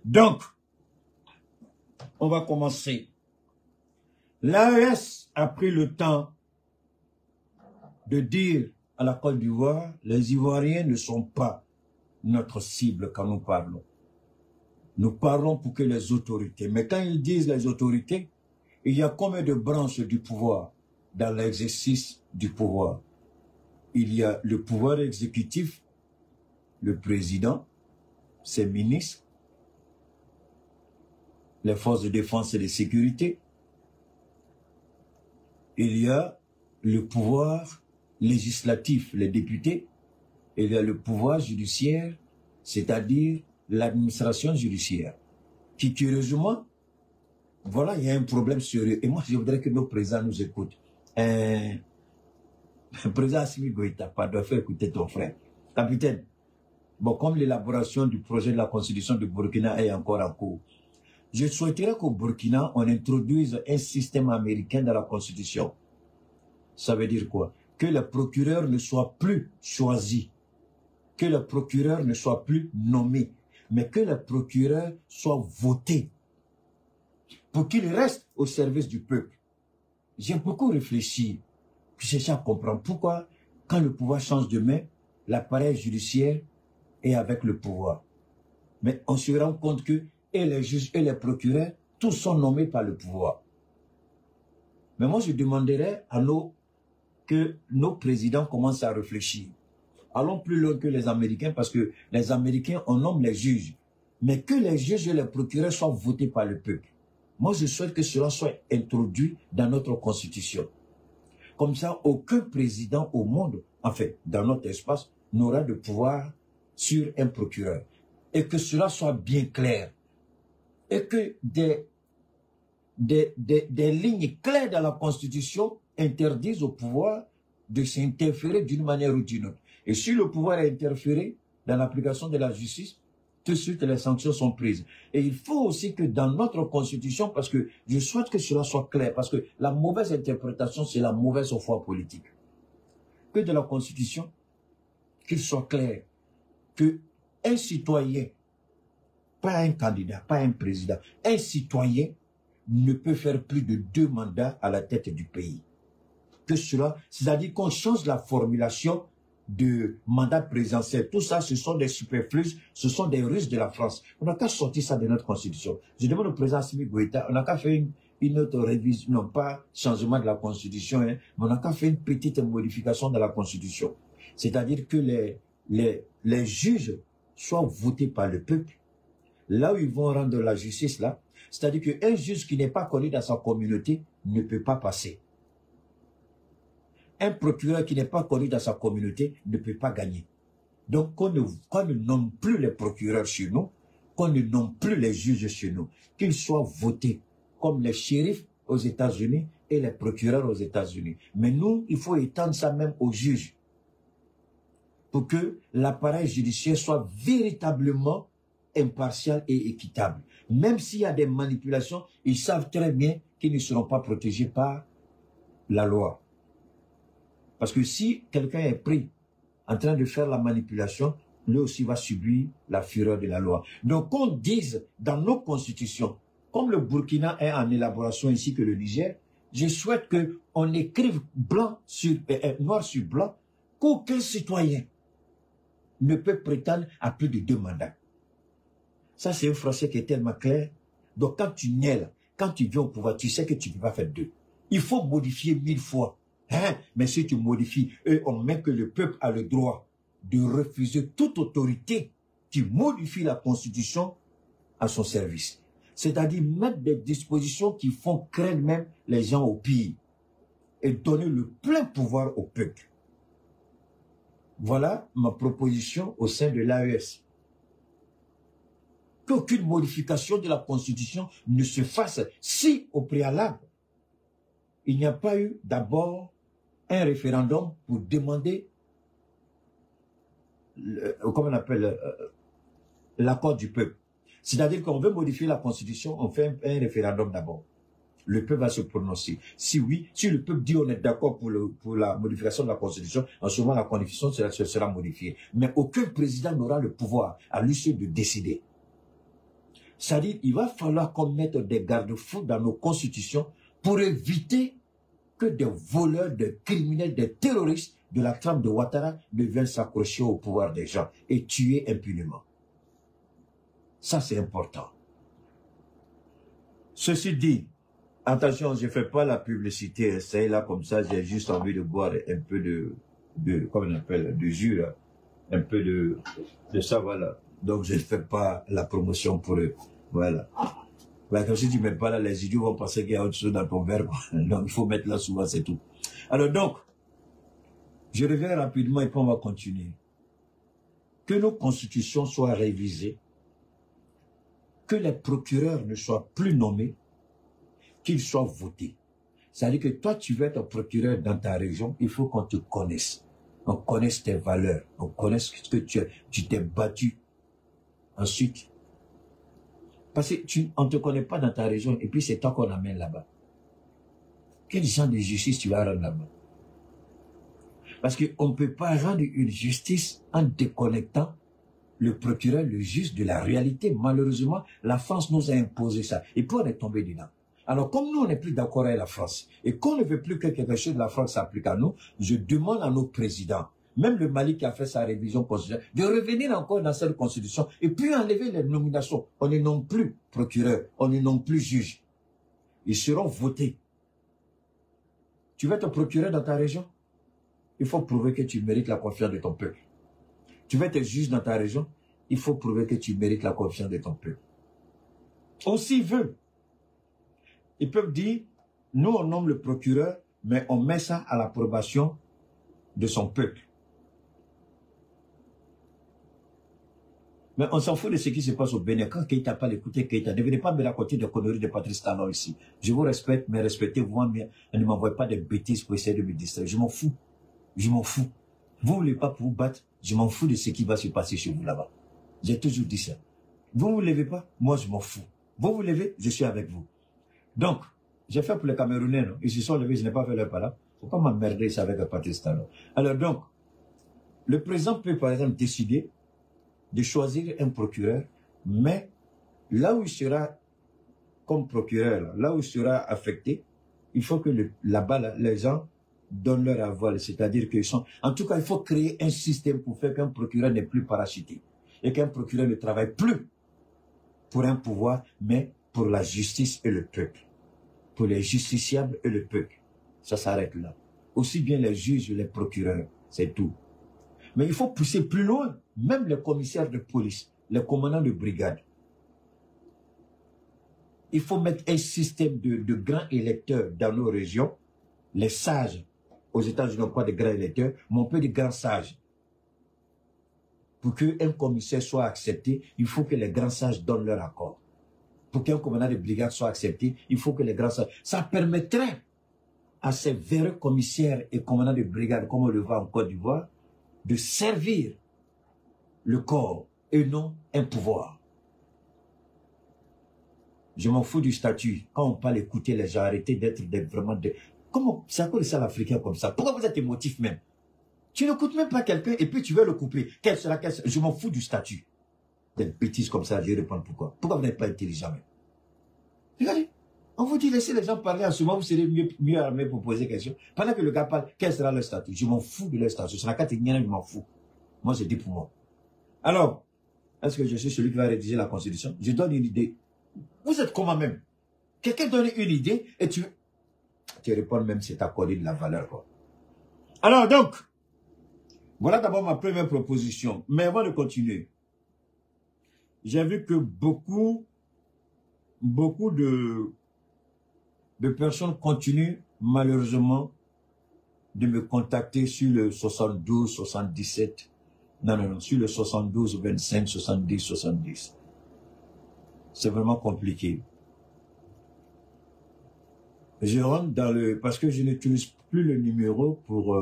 Donc, on va commencer. L'AES a pris le temps de dire à la Côte d'Ivoire, les Ivoiriens ne sont pas notre cible quand nous parlons. Nous parlons pour que les autorités, mais quand ils disent les autorités, il y a combien de branches du pouvoir dans l'exercice du pouvoir? Il y a le pouvoir exécutif, le président, ses ministres, les forces de défense et de sécurité. Il y a le pouvoir législatif, les députés. Il y a le pouvoir judiciaire, c'est-à-dire l'administration judiciaire. Qui, curieusement, voilà, il y a un problème sérieux. Et moi, je voudrais que nos présidents nous écoutent. Le président Assimi Goïta, pardon, fais écouter ton frère. Capitaine, bon, comme l'élaboration du projet de la constitution du Burkina est encore en cours, je souhaiterais qu'au Burkina, on introduise un système américain dans la constitution. Ça veut dire quoi? Que le procureur ne soit plus choisi, que le procureur ne soit plus nommé, mais que le procureur soit voté pour qu'il reste au service du peuple. J'ai beaucoup réfléchi, puis j'ai cherché à comprendre pourquoi, quand le pouvoir change de main, l'appareil judiciaire est avec le pouvoir. Mais on se rend compte que et les juges et les procureurs, tous sont nommés par le pouvoir. Mais moi, je demanderais à que nos présidents commencent à réfléchir. Allons plus loin que les Américains, parce que les Américains, on nomme les juges. Mais que les juges et les procureurs soient votés par le peuple. Moi, je souhaite que cela soit introduit dans notre constitution. Comme ça, aucun président au monde, en fait, dans notre espace, n'aura de pouvoir sur un procureur. Et que cela soit bien clair. Et que des lignes claires dans la Constitution interdisent au pouvoir de s'interférer d'une manière ou d'une autre. Et si le pouvoir est interféré dans l'application de la justice, tout de suite les sanctions sont prises. Et il faut aussi que dans notre Constitution, parce que je souhaite que cela soit clair, parce que la mauvaise interprétation, c'est la mauvaise foi politique. Que de la Constitution, qu'il soit clair que un citoyen, pas un candidat, pas un président, un citoyen ne peut faire plus de 2 mandats à la tête du pays. Que cela, c'est-à-dire qu'on change la formulation de mandat présidentiel. Tout ça, ce sont des superflus, ce sont des ruses de la France. On n'a qu'à sortir ça de notre constitution. Je demande au président Assimi Goïta, on n'a qu'à faire une autre révision, non pas changement de la constitution, hein, mais on n'a qu'à faire une petite modification de la constitution. C'est-à-dire que les juges soient votés par le peuple, là où ils vont rendre la justice, là, c'est-à-dire qu'un juge qui n'est pas connu dans sa communauté ne peut pas passer. Un procureur qui n'est pas connu dans sa communauté ne peut pas gagner. Donc, qu'on ne nomme plus les procureurs chez nous, qu'on ne nomme plus les juges chez nous, qu'ils soient votés comme les shérifs aux États-Unis et les procureurs aux États-Unis. Mais nous, il faut étendre ça même aux juges pour que l'appareil judiciaire soit véritablement impartial et équitable. Même s'il y a des manipulations, ils savent très bien qu'ils ne seront pas protégés par la loi. Parce que si quelqu'un est pris en train de faire la manipulation, lui aussi va subir la fureur de la loi. Donc qu'on dise dans nos constitutions, comme le Burkina est en élaboration ici que le Niger, je souhaite qu'on écrive noir sur blanc qu'aucun citoyen ne peut prétendre à plus de 2 mandats. Ça, c'est un français qui est tellement clair. Donc, quand tu nais là, quand tu viens au pouvoir, tu sais que tu ne peux pas faire 2. Il faut modifier 1000 fois. Hein? Mais si tu modifies, on met que le peuple a le droit de refuser toute autorité qui modifie la Constitution à son service. C'est-à-dire mettre des dispositions qui font craindre même les gens au pire et donner le plein pouvoir au peuple. Voilà ma proposition au sein de l'AES. Qu'aucune modification de la Constitution ne se fasse si, au préalable, il n'y a pas eu d'abord un référendum pour demander, comment on appelle, l'accord du peuple. C'est-à-dire qu'on veut modifier la Constitution, on fait un référendum d'abord. Le peuple va se prononcer. Si oui, si le peuple dit on est d'accord pour la modification de la Constitution, en ce moment la Constitution sera modifiée. Mais aucun président n'aura le pouvoir à lui seul de décider. C'est-à-dire, il va falloir qu'on mette des garde-fous dans nos constitutions pour éviter que des voleurs, des criminels, des terroristes de la trame de Ouattara ne viennent s'accrocher au pouvoir des gens et tuer impunément. Ça, c'est important. Ceci dit, attention, je ne fais pas la publicité, c'est là comme ça, j'ai juste envie de boire un peu de comment on appelle, de jus, là. Un peu de ça, voilà. Donc, je ne fais pas la promotion pour eux. Voilà. Bah, comme si tu ne mets pas là, les idiots vont penser qu'il y a autre chose dans ton verre. Donc, il faut mettre là souvent, c'est tout. Alors donc, je reviens rapidement et puis on va continuer. Que nos constitutions soient révisées, que les procureurs ne soient plus nommés, qu'ils soient votés. C'est-à-dire que toi, tu veux être procureur dans ta région, il faut qu'on te connaisse. On connaisse tes valeurs, on connaisse ce que tu t'es battu. Ensuite, parce qu'on ne te connaît pas dans ta région et puis c'est toi qu'on amène là-bas. Quel genre de justice tu vas rendre là-bas? Parce qu'on ne peut pas rendre une justice en déconnectant le procureur, le juge de la réalité. Malheureusement, la France nous a imposé ça. Et puis on est tombé dedans. Alors comme nous, on n'est plus d'accord avec la France, et qu'on ne veut plus que quelque chose de la France s'applique à nous, je demande à nos présidents, même le Mali qui a fait sa révision constitutionnelle, de revenir encore dans cette constitution et puis enlever les nominations. On ne nomme plus procureur, on ne nomme plus juge. Ils seront votés. Tu veux être procureur dans ta région? Il faut prouver que tu mérites la confiance de ton peuple. Tu veux être juge dans ta région? Il faut prouver que tu mérites la confiance de ton peuple. On s'y veut. Ils peuvent dire, nous on nomme le procureur, mais on met ça à l'approbation de son peuple. Mais on s'en fout de ce qui se passe au Bénin. Quand Keïta pas l'écouter, Keïta, ne venez pas me raconter des conneries de Patrice Talon ici. Je vous respecte, mais respectez-vous, mais ne m'envoyez pas des bêtises pour essayer de me distraire. Je m'en fous. Je m'en fous. Vous ne voulez pas pour vous battre, je m'en fous de ce qui va se passer chez vous là-bas. J'ai toujours dit ça. Vous ne vous levez pas, moi je m'en fous. Vous vous levez, je suis avec vous. Donc, j'ai fait pour les Camerounais, non? Ils se sont levés, je n'ai pas fait leur part là. Il ne faut pas m'emmerder ça avec Patrice Talon. Alors donc, le président peut par exemple décider de choisir un procureur, mais là où il sera comme procureur, là où il sera affecté, il faut que là-bas, les gens donnent leur aval, c'est-à-dire qu'ils sont... En tout cas, il faut créer un système pour faire qu'un procureur n'est plus parachuté et qu'un procureur ne travaille plus pour un pouvoir, mais pour la justice et le peuple, pour les justiciables et le peuple. Ça s'arrête là. Aussi bien les juges et les procureurs, c'est tout. Mais il faut pousser plus loin, même les commissaires de police, les commandants de brigade. Il faut mettre un système de grands électeurs dans nos régions, les sages. Aux États-Unis, on n'a pas de grands électeurs, mais on peut de grands sages. Pour qu'un commissaire soit accepté, il faut que les grands sages donnent leur accord. Pour qu'un commandant de brigade soit accepté, il faut que les grands sages... Ça permettrait à ces véreux commissaires et commandants de brigade, comme on le voit en Côte d'Ivoire, de servir le corps et non un pouvoir. Je m'en fous du statut. Quand on parle, écouter les gens, arrêtez d'être vraiment... Comment c'est à cause de ça l'Africain comme ça? Pourquoi vous êtes émotif même? Tu n'écoutes même pas quelqu'un et puis tu veux le couper. Quelle sera? Je m'en fous du statut. Des bêtises comme ça, je vais répondre pourquoi. Pourquoi vous n'êtes pas intelligent même? Regardez, on vous dit laissez les gens parler, en ce moment vous serez mieux armés pour poser des questions. Pendant que le gars parle, quel sera leur statut? Je m'en fous de leur statut. Ce sera qu'à tenir, je m'en fous. Moi, je dis pour moi. Alors, est-ce que je suis celui qui va rédiger la Constitution? Je donne une idée. Vous êtes comment même? Quelqu'un donne une idée et tu réponds même c'est accordé de la valeur, quoi. Alors donc, voilà d'abord ma première proposition. Mais avant de continuer, j'ai vu que beaucoup de personnes continuent malheureusement de me contacter sur le 72, 77, non, sur le 72, 25, 70, 70. C'est vraiment compliqué. Je rentre dans le... Parce que je n'utilise plus le numéro pour...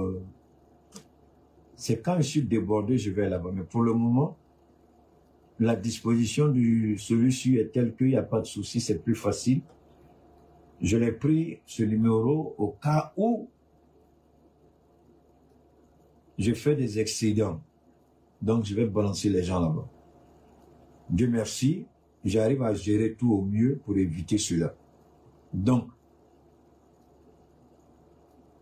C'est quand je suis débordé, je vais là-bas. Mais pour le moment, la disposition de celui-ci est telle qu'il n'y a pas de souci, c'est plus facile. Je l'ai pris, ce numéro, au cas où je fais des excédents. Donc, je vais balancer les gens là-bas. Dieu merci, j'arrive à gérer tout au mieux pour éviter cela. Donc,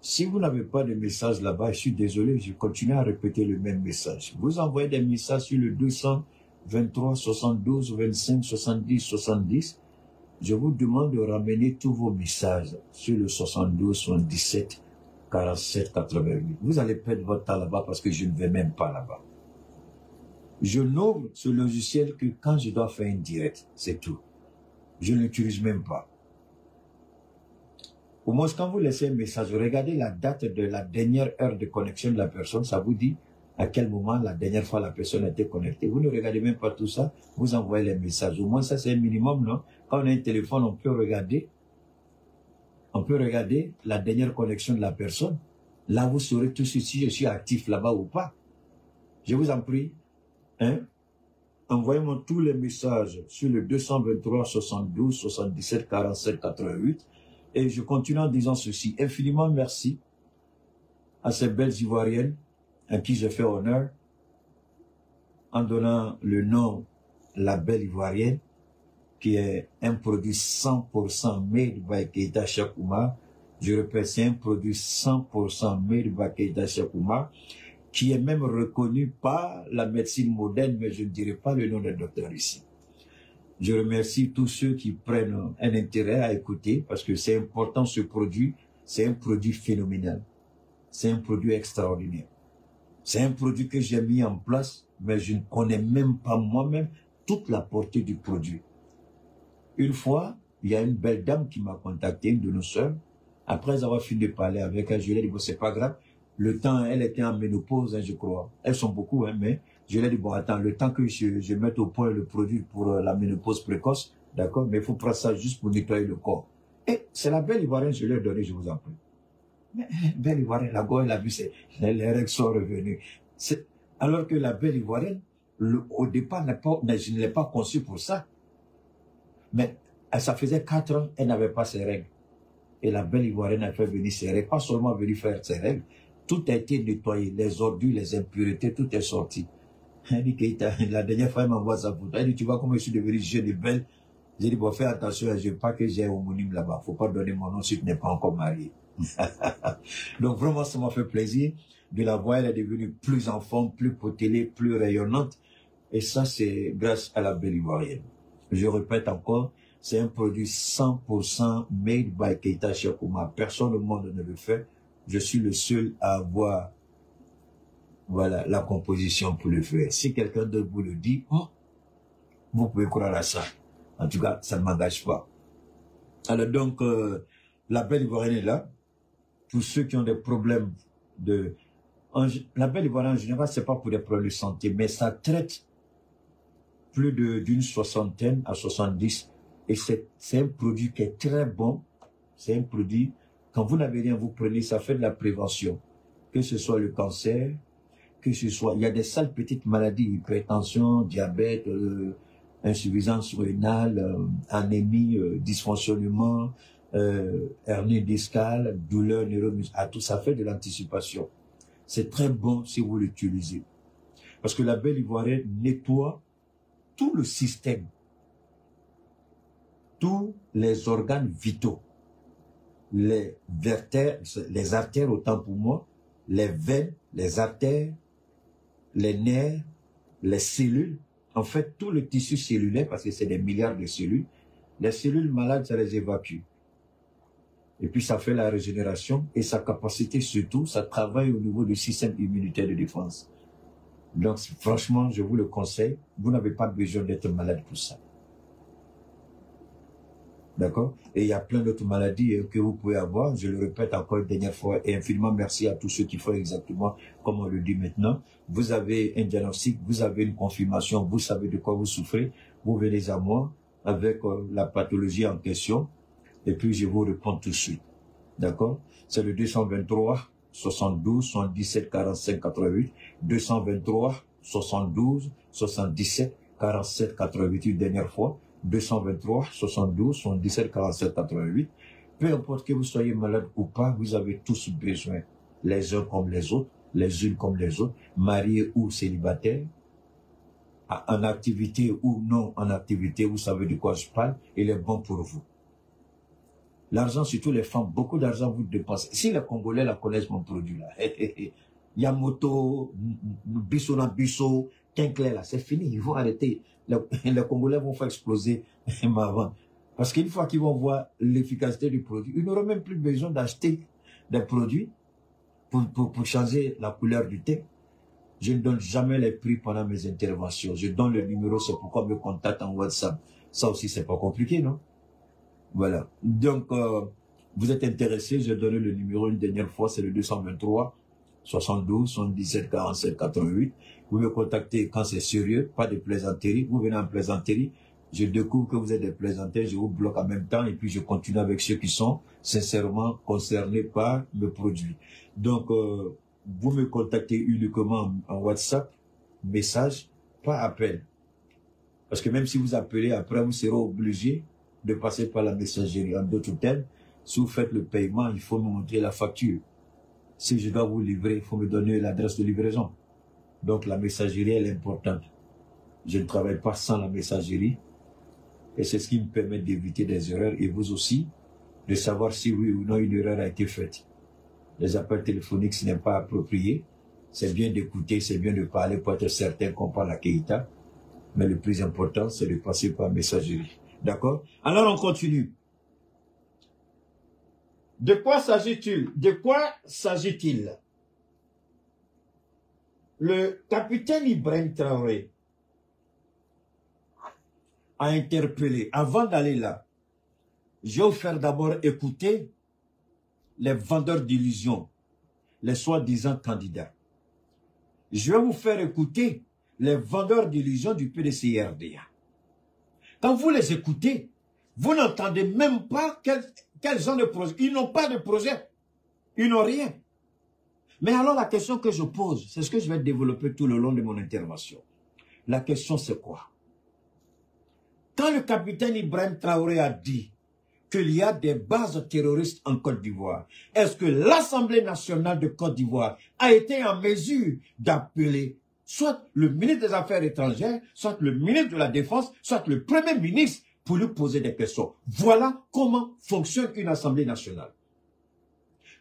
si vous n'avez pas de message là-bas, je suis désolé, je continue à répéter le même message. Vous envoyez des messages sur le 223 72 25 70 70. Je vous demande de ramener tous vos messages sur le 72 77 47 88. Vous allez perdre votre temps là-bas parce que je ne vais même pas là-bas. Je n'ouvre ce logiciel que quand je dois faire une direct, c'est tout. Je ne l'utilise même pas. Au moins, quand vous laissez un message, regardez la date de la dernière heure de connexion de la personne, ça vous dit à quel moment la dernière fois la personne a été connectée. Vous ne regardez même pas tout ça, vous envoyez les messages. Au moins, ça c'est un minimum, non? Quand on a un téléphone, on peut regarder la dernière connexion de la personne. Là, vous saurez tout si je suis actif là-bas ou pas. Je vous en prie, hein? Envoyez-moi tous les messages sur le 223 72 77 47 88. Et je continue en disant ceci. Infiniment merci à ces belles Ivoiriennes à qui je fais honneur en donnant le nom La Belle Ivoirienne, qui est un produit 100% made by Keita Chakouma. Je répète, c'est un produit 100% made by Keita Chakouma, qui est même reconnu par la médecine moderne, mais je ne dirai pas le nom des docteurs ici. Je remercie tous ceux qui prennent un intérêt à écouter, parce que c'est important ce produit, c'est un produit phénoménal, c'est un produit extraordinaire. C'est un produit que j'ai mis en place, mais je ne connais même pas moi-même toute la portée du produit. Une fois, il y a une belle dame qui m'a contacté, une de nos sœurs. Après avoir fini de parler avec elle, je lui ai dit, bon, c'est pas grave. Le temps, elle était en ménopause, hein, je crois. Elles sont beaucoup, hein, mais je lui ai dit, bon, attends, le temps que je mette au point le produit pour la ménopause précoce, d'accord, mais il faut prendre ça juste pour nettoyer le corps. Et c'est la Belle Ivoirienne, je lui ai donné, je vous en prie. Mais Belle Ivoirienne, la go, elle a vu, les règles sont revenues. Alors que la Belle Ivoirienne, au départ, je ne l'ai pas conçue pour ça. Mais ça faisait 4 ans, elle n'avait pas ses règles. Et la Belle Ivoirienne a fait venir ses règles, pas seulement venir faire ses règles, tout a été nettoyé, les ordures, les impuretés, tout est sorti. Elle dit que la dernière fois, elle m'envoie sa photo. Elle dit, tu vois comment je suis devenu jeune et belle. J'ai dit, bon, fais attention, je ne veux pas que j'ai un homonyme là-bas. Faut pas donner mon nom si tu n'es pas encore marié. Donc vraiment, ça m'a fait plaisir de la voir. Elle est devenue plus en forme, plus potelée, plus rayonnante. Et ça, c'est grâce à la Belle Ivoirienne. Je répète encore, c'est un produit 100% made by Keita Chakouma. Personne au monde ne le fait. Je suis le seul à avoir, voilà, la composition pour le faire. Si quelqu'un d'autre vous le dit, vous pouvez croire à ça. En tout cas, ça ne m'engage pas. Alors donc, la Belle Ivoirienne est là. Pour ceux qui ont des problèmes la Belle Ivoirienne, en général, c'est pas pour des problèmes de santé, mais ça traite plus d'une soixantaine à 70. Et c'est un produit qui est très bon. C'est un produit, quand vous n'avez rien, vous prenez, ça fait de la prévention. Que ce soit le cancer, que ce soit, il y a des sales petites maladies, hypertension, diabète, insuffisance rénale, anémie, dysfonctionnement, hernie discale, douleur neuromusculaire, tout ça fait de l'anticipation. C'est très bon si vous l'utilisez. Parce que la Belle Ivoirienne nettoie tout le système, tous les organes vitaux, les artères autant pour moi, les veines, les artères, les nerfs, les cellules, en fait tout le tissu cellulaire, parce que c'est des milliards de cellules, les cellules malades, ça les évacue. Et puis ça fait la régénération et sa capacité surtout, ça travaille au niveau du système immunitaire de défense. Donc franchement, je vous le conseille, vous n'avez pas besoin d'être malade pour ça. D'accord? Et il y a plein d'autres maladies que vous pouvez avoir. Je le répète encore une dernière fois et infiniment merci à tous ceux qui font exactement comme on le dit maintenant. Vous avez un diagnostic, vous avez une confirmation, vous savez de quoi vous souffrez. Vous venez à moi avec la pathologie en question et puis je vous réponds tout de suite. D'accord? C'est le 223 72 77 45 88 223 72 77 47 88 une dernière fois. 223 72 77 47 88. Peu importe que vous soyez malade ou pas, vous avez tous besoin, les uns comme les autres, les unes comme les autres, mariés ou célibataires, en activité ou non en activité, vous savez de quoi je parle, il est bon pour vous. L'argent, surtout les femmes, beaucoup d'argent vous dépensez. Si les Congolais la connaissent, mon produit là, Yamoto, Bisso na Bisso, Tincler là, c'est fini, ils vont arrêter. Les Congolais vont faire exploser ma vente. Parce qu'une fois qu'ils vont voir l'efficacité du produit, ils n'auront même plus besoin d'acheter des produits pour changer la couleur du thé. Je ne donne jamais les prix pendant mes interventions. Je donne le numéro, c'est pourquoi me contacte en WhatsApp. Ça aussi, c'est pas compliqué, non? Voilà. Donc, vous êtes intéressé, je donne le numéro une dernière fois, c'est le 223 72 77 47 88. Vous me contactez quand c'est sérieux, pas de plaisanterie. Vous venez en plaisanterie, je découvre que vous êtes des plaisanteries, je vous bloque en même temps et puis je continue avec ceux qui sont sincèrement concernés par le produit. Donc, vous me contactez uniquement en WhatsApp, message, pas appel. Parce que même si vous appelez, après vous serez obligé de passer par la messagerie. En d'autres termes, si vous faites le paiement, il faut me montrer la facture. Si je dois vous livrer, il faut me donner l'adresse de livraison. Donc la messagerie, elle est importante. Je ne travaille pas sans la messagerie. Et c'est ce qui me permet d'éviter des erreurs. Et vous aussi, de savoir si oui ou non une erreur a été faite. Les appels téléphoniques, ce n'est pas approprié. C'est bien d'écouter, c'est bien de parler pour être certain qu'on parle à Keïta. Mais le plus important, c'est de passer par messagerie. D'accord? Alors on continue. De quoi s'agit-il? De quoi s'agit-il? Le capitaine Ibrahim Traoré a interpellé, avant d'aller là, je vais vous faire d'abord écouter les vendeurs d'illusions, les soi-disant candidats. Je vais vous faire écouter les vendeurs d'illusions du PDC-RDA. Quand vous les écoutez, vous n'entendez même pas quels genre de projet. Ils n'ont pas de projet. Ils n'ont rien. Mais alors la question que je pose, c'est ce que je vais développer tout le long de mon intervention. La question c'est quoi? Quand le capitaine Ibrahim Traoré a dit qu'il y a des bases terroristes en Côte d'Ivoire, est-ce que l'Assemblée nationale de Côte d'Ivoire a été en mesure d'appeler soit le ministre des Affaires étrangères, soit le ministre de la Défense, soit le Premier ministre pour lui poser des questions? Voilà comment fonctionne une Assemblée nationale.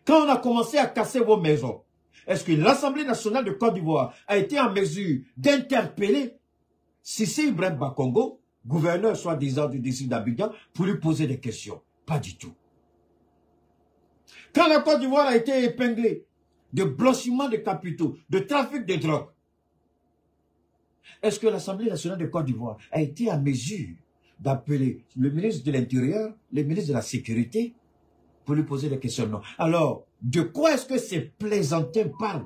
Quand on a commencé à casser vos maisons, est-ce que l'Assemblée nationale de Côte d'Ivoire a été en mesure d'interpeller Cissé Ibrahim Bakongo, gouverneur soi-disant du district d'Abidjan, pour lui poser des questions? Pas du tout. Quand la Côte d'Ivoire a été épinglée de blanchiment de capitaux, de trafic de drogue, est-ce que l'Assemblée nationale de Côte d'Ivoire a été en mesure d'appeler le ministre de l'Intérieur, le ministre de la Sécurité, pour lui poser des questions? Non. Alors, de quoi est-ce que ces plaisantins parlent?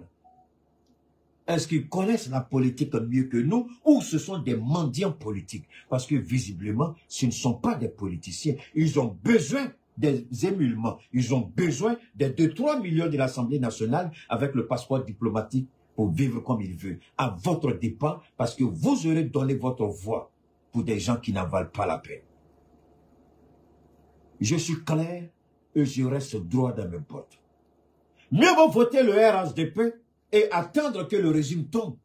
Est-ce qu'ils connaissent la politique mieux que nous ou ce sont des mendiants politiques? Parce que visiblement, ce ne sont pas des politiciens. Ils ont besoin des émulements. Ils ont besoin des 2-3 millions de l'Assemblée nationale avec le passeport diplomatique pour vivre comme ils veulent, à votre dépens, parce que vous aurez donné votre voix pour des gens qui n'en valent pas la peine. Je suis clair et je reste droit dans mes bottes. Mieux vaut voter le RHDP et attendre que le régime tombe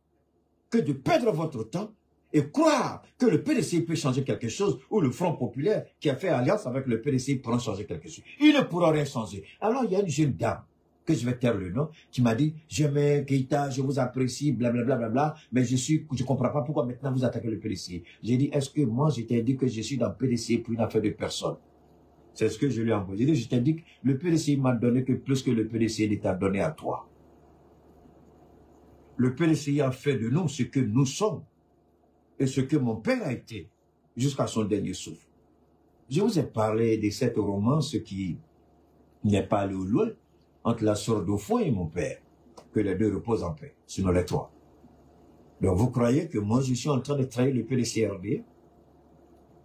que de perdre votre temps et croire que le PDC peut changer quelque chose ou le Front populaire qui a fait alliance avec le PDC pourra changer quelque chose. Il ne pourra rien changer. Alors il y a une jeune dame, que je vais taire le nom, qui m'a dit « J'aime Keïta, je vous apprécie, blablabla, bla, bla, bla, mais je comprends pas pourquoi maintenant vous attaquez le PDC. » J'ai dit « Est-ce que moi je t'ai dit que je suis dans le PDC pour une affaire de personne ?» C'est ce que je lui ai envoyé. J'ai dit « Je t'ai dit que le PDC m'a donné que plus que le PDC ne t'a donné à toi. » Le PDC a fait de nous ce que nous sommes et ce que mon père a été jusqu'à son dernier souffle. Je vous ai parlé de cette romance qui n'est pas allée au loin entre la sœur d'Ofo et mon père. Que les deux reposent en paix, sinon les trois. Donc vous croyez que moi je suis en train de trahir le PDCRD?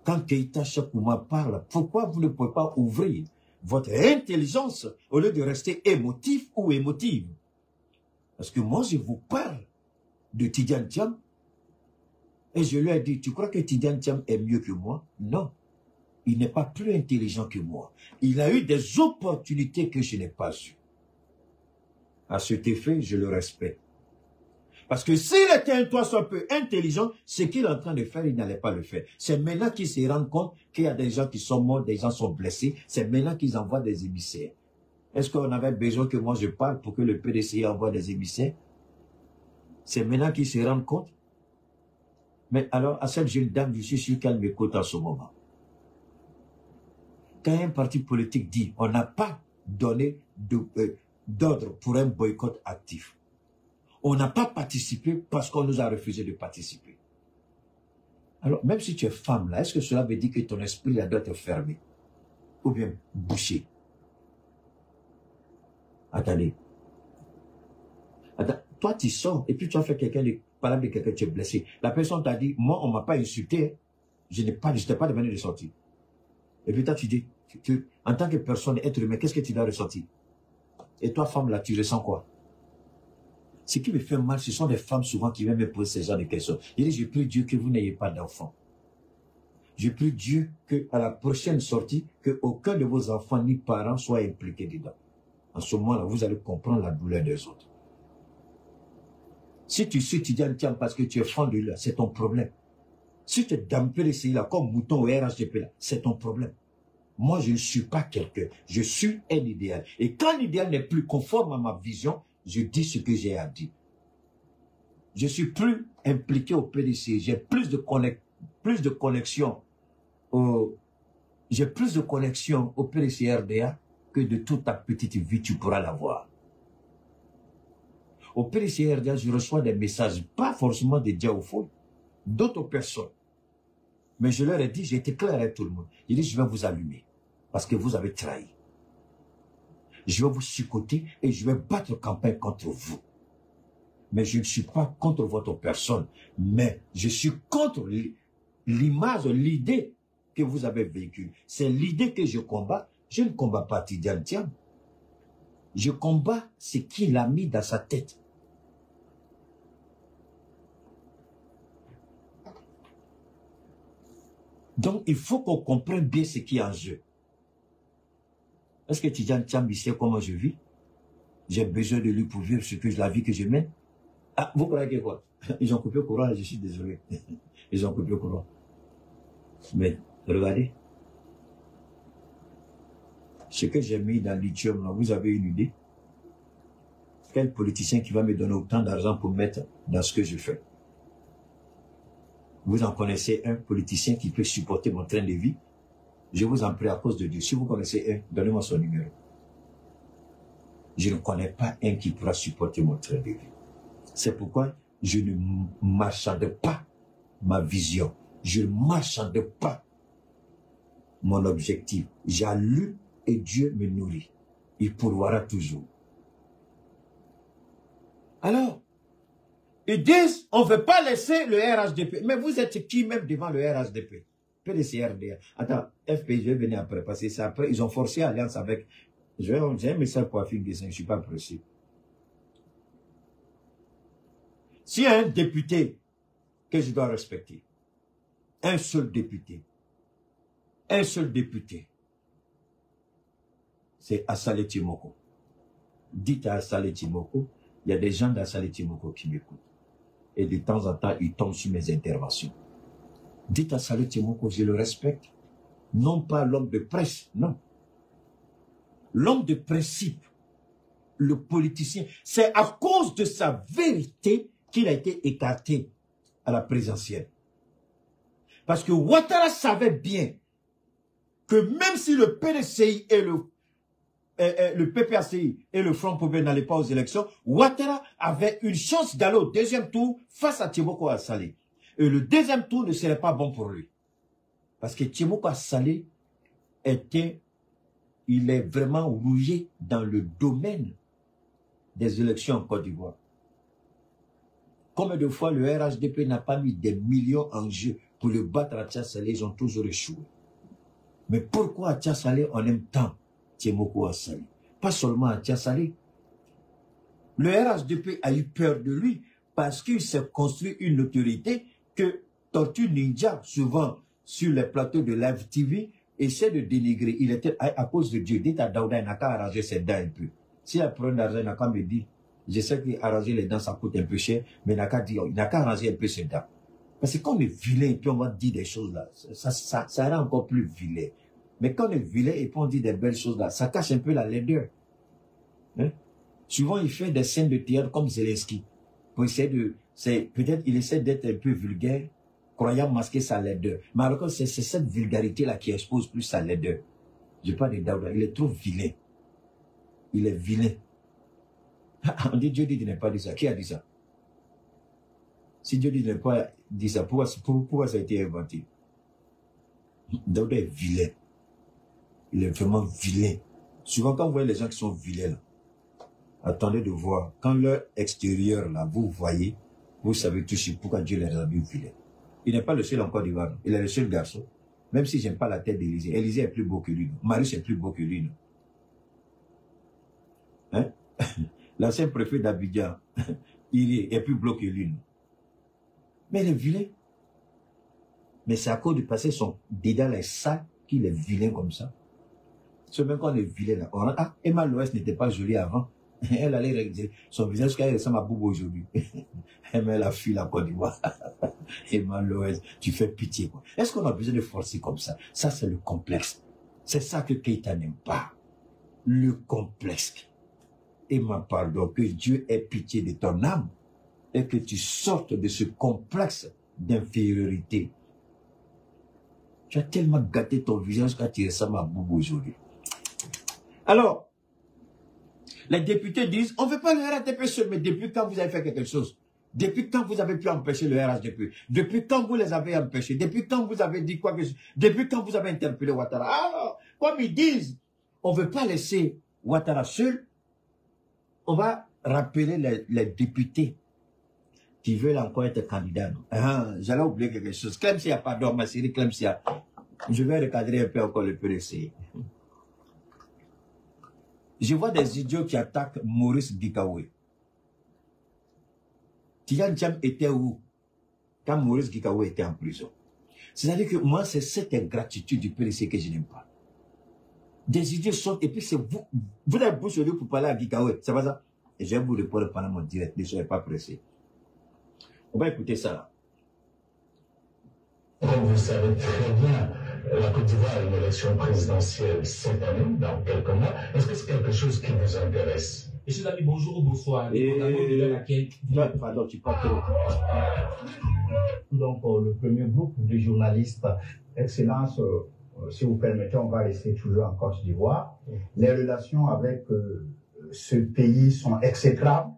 Quand Keïta Chakouma parle, pourquoi vous ne pouvez pas ouvrir votre intelligence au lieu de rester émotif ou émotive? Parce que moi, je vous parle de Tidjane Thiam et je lui ai dit, tu crois que Tidjane Thiam est mieux que moi? Non. Il n'est pas plus intelligent que moi. Il a eu des opportunités que je n'ai pas eues. À cet effet, je le respecte. Parce que s'il était un toi soit peu intelligent, ce qu'il est en train de faire, il n'allait pas le faire. C'est maintenant qu'ils se rendent compte qu'il y a des gens qui sont morts, des gens sont blessés. C'est maintenant qu'ils envoient des émissaires. Est-ce qu'on avait besoin que moi je parle pour que le PDCI envoie des émissaires? C'est maintenant qu'ils se rendent compte. Mais alors, à cette jeune dame, je suis sûr qu'elle m'écoute en ce moment. Quand un parti politique dit, on n'a pas donné d'ordre pour un boycott actif. On n'a pas participé parce qu'on nous a refusé de participer. Alors, même si tu es femme, là, est-ce que cela veut dire que ton esprit là, doit être fermé? Ou bien bouché? Attendez. Attends, toi, tu sors et puis tu as fait quelqu'un de parler de quelqu'un, tu es blessé. La personne t'a dit, moi, on ne m'a pas insulté. Je n'ai pas demandé de sortir. Et puis toi, tu dis, en tant que personne, être humain, qu'est-ce que tu dois ressentir? Et toi, femme, là, tu ressens quoi? Ce qui me fait mal, ce sont des femmes souvent qui viennent me poser ce genre de questions. Je dis, je prie Dieu que vous n'ayez pas d'enfants. Je prie Dieu qu'à la prochaine sortie, qu'aucun de vos enfants ni parents soient impliqués dedans. En ce moment-là, vous allez comprendre la douleur des autres. Si tu suis étudiant tiens parce que tu es fan de là, c'est ton problème. Si tu es dampé ici là, comme mouton au RHDP là, c'est ton problème. Moi, je ne suis pas quelqu'un. Je suis un idéal. Et quand l'idéal n'est plus conforme à ma vision, je dis ce que j'ai à dire. Je suis plus impliqué au PDC. J'ai plus de connexion au PDC RDA que de toute ta petite vie, tu pourras l'avoir. Au PDC RDA, je reçois des messages, pas forcément des diaphos, d'autres personnes. Mais je leur ai dit, j'ai été clair avec tout le monde. J'ai dit, je vais vous allumer. Parce que vous avez trahi. Je vais vous chicoter et je vais battre campagne contre vous. Mais je ne suis pas contre votre personne. Mais je suis contre l'image, l'idée que vous avez véhicule. C'est l'idée que je combats. Je ne combats pas Tidiane Thiam. Je combats ce qu'il a mis dans sa tête. Donc, il faut qu'on comprenne bien ce qui est en jeu. Est-ce que Tidiane Thiam, il sait comment je vis? J'ai besoin de lui pour vivre la vie que je mène. Ah, vous croyez que quoi? Ils ont coupé le courant, je suis désolé. Ils ont coupé le courant. Mais, regardez. Ce que j'ai mis dans lithium, là, vous avez une idée? Quel politicien qui va me donner autant d'argent pour mettre dans ce que je fais? Vous en connaissez un politicien qui peut supporter mon train de vie? Je vous en prie à cause de Dieu. Si vous connaissez un, donnez-moi son numéro. Je ne connais pas un qui pourra supporter mon train de vie. C'est pourquoi je ne marchande pas ma vision. Je ne marchande pas mon objectif. J'allume et Dieu me nourrit. Il pourvoira toujours. Alors, ils disent, on ne veut pas laisser le RHDP. Mais vous êtes qui même devant le RHDP? PDCRDA. Attends, FPG venait après, parce que c'est après, ils ont forcé alliance avec... J'ai un message pour Afin Dessin, je ne suis pas pressé. S'il y a un député que je dois respecter, un seul député, c'est Assalé Timoko. Dites à Assalé Timoko, il y a des gens d'Assalé Timoko qui m'écoutent. Et de temps en temps, ils tombent sur mes interventions. Dites à Assalé Timoko, je le respecte. Non pas l'homme de presse, non. L'homme de principe, le politicien, c'est à cause de sa vérité qu'il a été écarté à la présidentielle. Parce que Ouattara savait bien que même si le PDCI et le PPACI et le Front Populaire n'allaient pas aux élections, Ouattara avait une chance d'aller au deuxième tour face à Timoko Assalé. Et le deuxième tour ne serait pas bon pour lui. Parce que Timoko Assalé il est vraiment rouillé dans le domaine des élections en Côte d'Ivoire. Combien de fois le RHDP n'a pas mis des millions en jeu pour le battre à Tchassalé, ils ont toujours échoué. Mais pourquoi à Tchassalé on aime tant Timoko Assalé? Pas seulement à Tchassalé. Le RHDP a eu peur de lui parce qu'il s'est construit une autorité que Tortue Ninja, souvent sur les plateaux de Live TV, essaie de dénigrer. Il était à cause de Dieu. Dites à Daouda, il n'a qu'à arranger ses dents un peu. Si elle prend l'argent, il n'a qu'à me dire, Je sais qu'arranger les dents, ça coûte un peu cher, mais il n'a qu'à dire, il n'a qu'à arranger un peu ses dents. Parce que quand on est vilain et puis on va dire des choses là, ça rend encore plus vilain. Mais quand on est vilain et puis on dit des belles choses là, ça cache un peu la laideur. Hein? Souvent, il fait des scènes de théâtre comme Zelensky. Pour essayer de, peut-être il essaie d'être un peu vulgaire, croyant masquer sa laideur. Mais alors c'est cette vulgarité là qui expose plus sa laideur. Je parle de Daouda, il est trop vilain. Il est vilain. On dit Dieu dit de ne pas dire ça. Qui a dit ça? Si Dieu dit de ne pas dire ça, pourquoi ça a été inventé? Daouda est vilain. Il est vraiment vilain. Souvent, quand vous voyez les gens qui sont vilains, là, attendez de voir. Quand leur extérieur, là, vous voyez, vous savez tout de suite pourquoi Dieu les a mis vilains. Il n'est pas le seul en Côte d'Ivoire. Il est le seul garçon. Même si j'aime pas la tête d'Élysée. Élysée est plus beau que lui. Non? Marius est plus beau que lui. Non? Hein? L'ancien préfet d'Abidjan, il est plus beau que lui. Non? Mais il est vilain. Mais c'est à cause de passer son dédale est sale qu'il est vilain comme ça. C'est même quand on est vilain là. Ah, Emma Loès n'était pas jolie avant. Elle allait régler son visage jusqu'à ressemble à Boubou aujourd'hui. Mais la fille la Côte d'Ivoire. Emma Loès, tu fais pitié quoi. Est-ce qu'on a besoin de forcer comme ça? Ça c'est le complexe. C'est ça que Keïta n'aime pas. Le complexe. Emma, pardon, que Dieu ait pitié de ton âme et que tu sortes de ce complexe d'infériorité. Tu as tellement gâté ton visage quand tu ressembles à Boubou aujourd'hui. Alors, les députés disent, on ne veut pas le RHDP seul, mais depuis quand vous avez fait quelque chose? Depuis quand vous avez pu empêcher le RHDP? Depuis quand vous les avez empêchés? Depuis quand vous avez dit quoi que ce soit? Depuis quand vous avez interpellé Ouattara? Alors, comme ils disent, on ne veut pas laisser Ouattara seul, on va rappeler les députés qui veulent encore être candidats. Ah, j'allais oublier quelque chose. Clemsia, pardon, ma série Clemsia. Je vais recadrer un peu encore le PDC. Je vois des idiots qui attaquent Maurice Gikawe. Tidiane Thiam était où quand Maurice Gikawe était en prison? C'est-à-dire que moi, c'est cette ingratitude du PDC que je n'aime pas. Des idiots sortent et puis c'est vous. Vous avez bouche au lieu pour parler à Gikawe. C'est pas ça? Et je vais vous répondre pendant mon direct. Ne soyez pas pressés. On va écouter ça là. Comme vous savez très bien, la Côte d'Ivoire a une élection présidentielle cette année, dans quelques mois. Est-ce que c'est quelque chose qui vous intéresse? Monsieur Dabi, bonjour ou bonsoir. Pardon, tu parles. Donc, le premier groupe de journalistes, Excellence, si vous permettez, on va rester toujours en Côte d'Ivoire. Les relations avec ce pays sont exécrables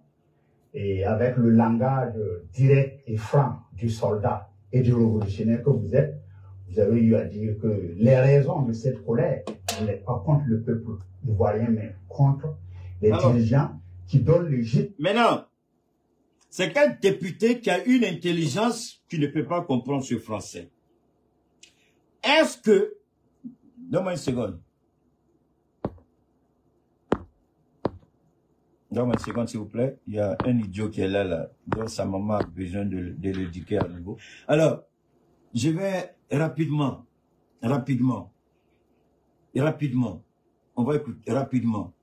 et avec le langage direct et franc du soldat et du révolutionnaire que vous êtes, vous avez eu à dire que les raisons de cette colère n'est pas contre le peuple ivoirien, mais contre les dirigeants qui donnent le gîte. Maintenant, c'est qu'un député qui a une intelligence qui ne peut pas comprendre ce français. Est-ce que... Donne-moi une seconde. Donne-moi une seconde, s'il vous plaît. Il y a un idiot qui est là, dont sa maman a besoin de l'éduquer à nouveau. Alors, je vais rapidement, on va écouter rapidement.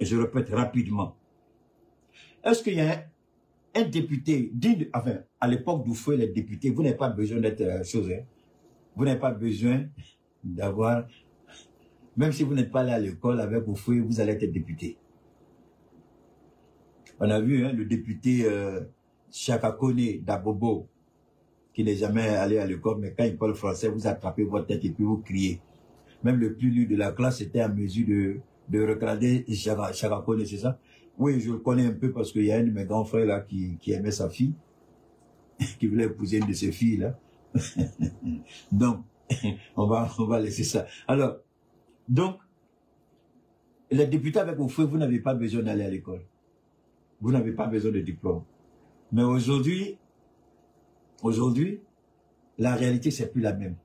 Et je répète rapidement. Est-ce qu'il y a un député, enfin, à l'époque d'où font les députés, vous n'avez pas besoin d'être chose, hein? Vous n'avez pas besoin d'avoir, même si vous n'êtes pas allé à l'école avec vos fouilles, vous allez être député. On a vu hein, le député Chaka Kone d'Abobo, qui n'est jamais allé à l'école, mais quand il parle français, vous attrapez votre tête et puis vous criez. Même le plus nul de la classe était en mesure de regarder Chaka Kone, c'est ça? Oui, je le connais un peu parce qu'il y a un de mes grands frères là qui aimait sa fille, qui voulait épouser une de ses filles là. Donc, on va laisser ça. Alors, donc, les députés avec vos frères, vous n'avez pas besoin d'aller à l'école. Vous n'avez pas besoin de diplôme. Mais aujourd'hui, la réalité, c'est plus la même.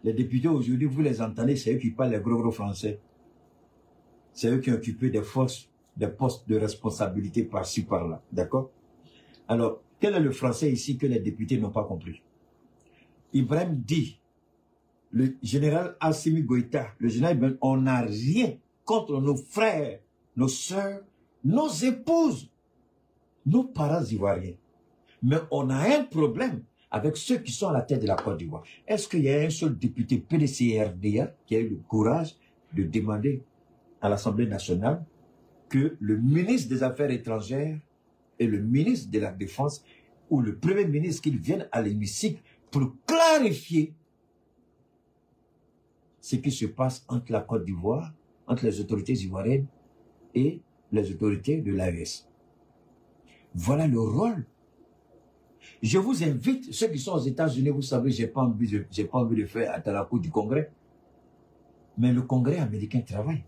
Les députés aujourd'hui, vous les entendez, c'est eux qui parlent les gros français. C'est eux qui ont occupé des postes de responsabilité par-ci, par-là. D'accord? Alors, quel est le français ici que les députés n'ont pas compris? Ibrahim dit, le général Assimi Goïta, le général Ibrahim, on n'a rien contre nos frères, nos sœurs nos épouses, nos parents ivoiriens. Mais on a un problème avec ceux qui sont à la tête de la Côte d'Ivoire. Est-ce qu'il y a un seul député PDCRDR qui a eu le courage de demander à l'Assemblée nationale que le ministre des Affaires étrangères et le ministre de la Défense ou le Premier ministre qu'ils viennent à l'hémicycle pour clarifier ce qui se passe entre la Côte d'Ivoire, entre les autorités ivoiriennes et les autorités de l'AES. Voilà le rôle. Je vous invite, ceux qui sont aux États-Unis, vous savez, j'ai pas envie de faire à la cour du Congrès. Mais le Congrès américain travaille.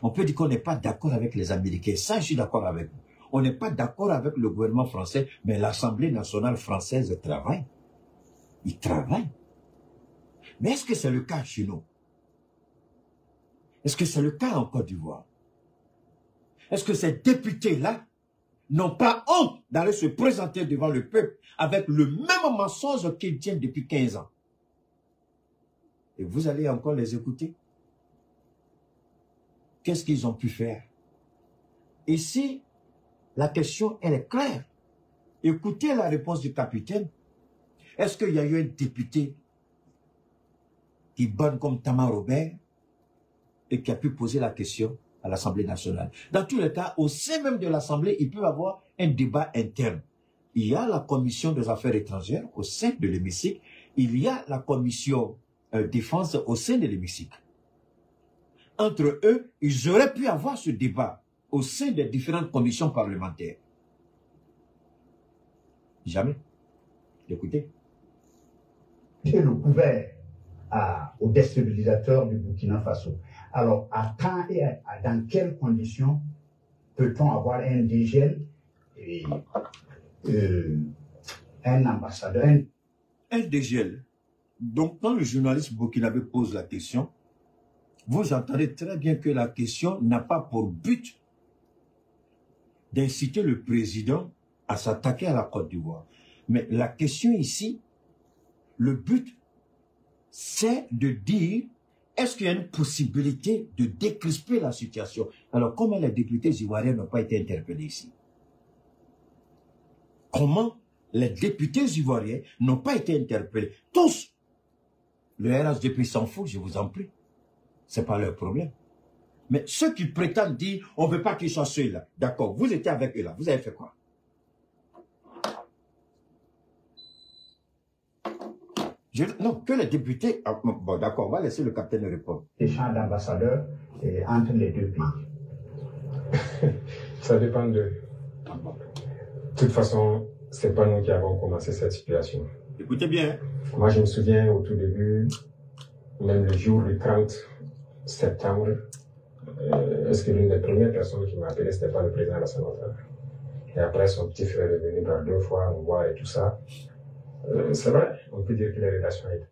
On peut dire qu'on n'est pas d'accord avec les Américains. Ça, je suis d'accord avec vous. On n'est pas d'accord avec le gouvernement français, mais l'Assemblée nationale française travaille. Ils travaillent. Mais est-ce que c'est le cas chez nous? Est-ce que c'est le cas en Côte d'Ivoire? Est-ce que ces députés-là n'ont pas honte d'aller se présenter devant le peuple avec le même mensonge qu'ils tiennent depuis 15 ans? Et vous allez encore les écouter? Qu'est-ce qu'ils ont pu faire? Ici, la question, elle est claire. Écoutez la réponse du capitaine. Est-ce qu'il y a eu un député qui bonne comme Tama Robert et qui a pu poser la question à l'Assemblée nationale? Dans tous les cas, au sein même de l'Assemblée, il peut y avoir un débat interne. Il y a la commission des affaires étrangères au sein de l'hémicycle. Il y a la commission défense au sein de l'hémicycle. Entre eux, ils auraient pu avoir ce débat au sein des différentes commissions parlementaires. Jamais. Écoutez. C'est le couvert aux déstabilisateurs du Burkina Faso. Alors, à quand et dans quelles conditions peut-on avoir un dégel et un ambassadeur? Un dégel. Donc, quand le journaliste burkinabé pose la question, vous entendez très bien que la question n'a pas pour but d'inciter le président à s'attaquer à la Côte d'Ivoire. Mais la question ici, le but, c'est de dire, est-ce qu'il y a une possibilité de décrisper la situation? Alors, comment les députés ivoiriens n'ont pas été interpellés ici? Comment les députés ivoiriens n'ont pas été interpellés? Tous! Le RHDP s'en fout, je vous en prie. Ce n'est pas leur problème. Mais ceux qui prétendent dire, on ne veut pas qu'ils soient ceux-là. D'accord, vous étiez avec eux là, vous avez fait quoi? Non, que les députés... Bon, d'accord, on va laisser le capitaine répondre. Échange d'ambassadeurs entre les deux pays. Ça dépend de... De toute façon, ce n'est pas nous qui avons commencé cette situation. Écoutez bien. Moi, je me souviens au tout début, même le jour du 30 septembre, est-ce que l'une des premières personnes qui m'a appelé, ce n'était pas le président Alassane Ouattara. Et après, son petit frère est venu par 2 fois nous voir et tout ça. C'est vrai, on peut dire que les relations étaient.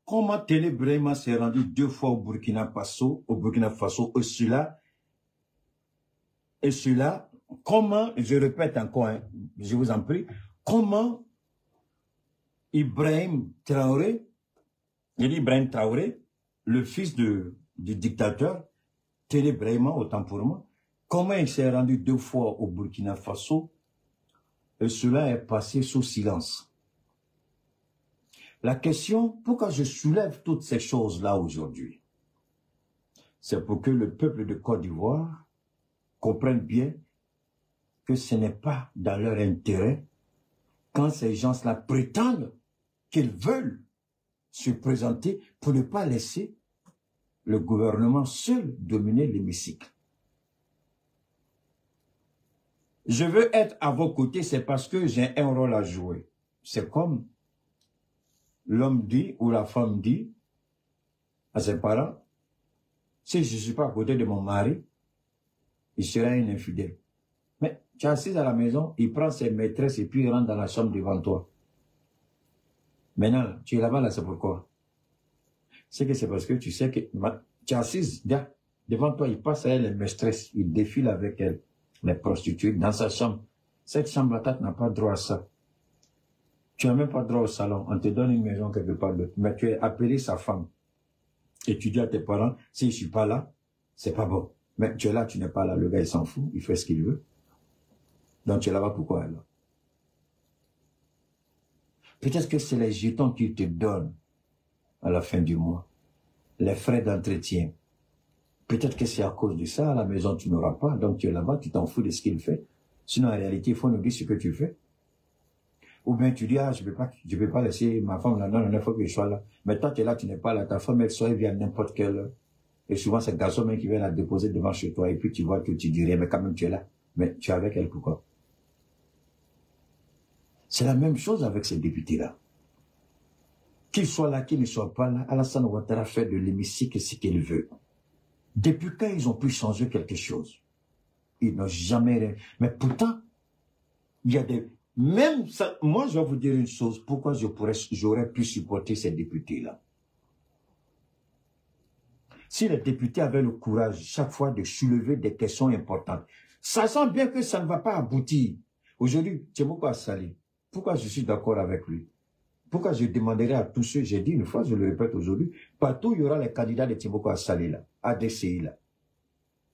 Comment Télé Brahima s'est rendu 2 fois au Burkina Faso, et celui-là, comment, je répète encore, hein, je vous en prie, comment Ibrahim Traoré, le fils du dictateur, Télé Brahima, autant pour moi, comment il s'est rendu 2 fois au Burkina Faso, et cela est passé sous silence. La question, pourquoi je soulève toutes ces choses-là aujourd'hui, c'est pour que le peuple de Côte d'Ivoire comprenne bien que ce n'est pas dans leur intérêt quand ces gens-là prétendent qu'ils veulent se présenter pour ne pas laisser le gouvernement seul dominer l'hémicycle. Je veux être à vos côtés, c'est parce que j'ai un rôle à jouer. C'est comme l'homme dit ou la femme dit à ses parents, si je ne suis pas à côté de mon mari, il sera un infidèle. Mais tu es assis à la maison, il prend ses maîtresses et puis il rentre dans la chambre devant toi. Maintenant, tu es là-bas, là, c'est pourquoi? C'est que c'est parce que tu sais que tu es assise devant toi, il passe à elle les maîtresses, il défile avec elle, les prostituées, dans sa chambre. Cette chambre-là, tu n'as pas droit à ça. Tu n'as même pas droit au salon. On te donne une maison quelque part d'autre. Mais tu es appelé sa femme. Et tu dis à tes parents, si je ne suis pas là, c'est pas bon. Mais tu es là, tu n'es pas là, le gars il s'en fout, il fait ce qu'il veut. Donc tu es là-bas pourquoi alors? Peut-être que c'est les jetons qu'il te donne à la fin du mois, les frais d'entretien. Peut-être que c'est à cause de ça, à la maison tu n'auras pas, donc tu es là-bas, tu t'en fous de ce qu'il fait. Sinon en réalité, il faut nous dire ce que tu fais. Ou bien tu dis, ah, je peux pas laisser ma femme là, non, il faut que je sois là. Mais toi tu es là, tu n'es pas là, ta femme elle sort, elle vient à n'importe quelle heure. Et souvent c'est le garçon même qui vient la déposer devant chez toi, et puis tu vois que tu dis rien, mais quand même tu es là. Mais tu es avec elle pourquoi? C'est la même chose avec ces députés-là. Qu'ils soient là, qu'ils ne soient pas là, Alassane Ouattara fait de l'hémicycle ce qu'il veut. Depuis quand ils ont pu changer quelque chose? Ils n'ont jamais... Mais pourtant, il y a des... Même ça, moi je vais vous dire une chose, pourquoi j'aurais pu supporter ces députés-là. Si les députés avaient le courage chaque fois de soulever des questions importantes, sachant bien que ça ne va pas aboutir. Aujourd'hui, Tiemoko Asali, pourquoi je suis d'accord avec lui? Pourquoi je demanderai à tous ceux, j'ai dit une fois, je le répète aujourd'hui, partout il y aura les candidats de Tiemoko Asali là, ADCI là.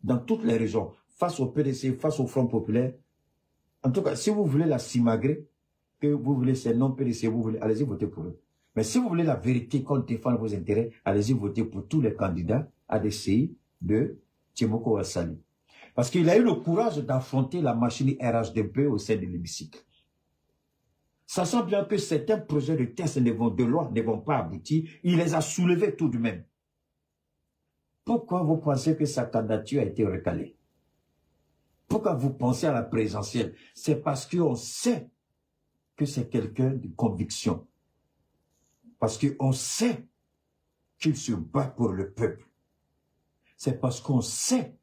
Dans toutes les régions, face au PDC, face au Front Populaire. En tout cas, si vous voulez la simagrée, que vous voulez ces non-PDC, vous voulez, allez-y voter pour eux. Mais si vous voulez la vérité qu'on défende vos intérêts, allez-y voter pour tous les candidats ADCI de Tiemoko Asali. Parce qu'il a eu le courage d'affronter la machine RHDP au sein de l'hémicycle. Sachant bien que certains projets de texte de loi ne vont pas aboutir, il les a soulevés tout de même. Pourquoi vous pensez que sa candidature a été recalée? Pourquoi vous pensez à la présidentielle? C'est parce qu'on sait que c'est quelqu'un de conviction. Parce qu'on sait qu'il se bat pour le peuple. C'est parce qu'on sait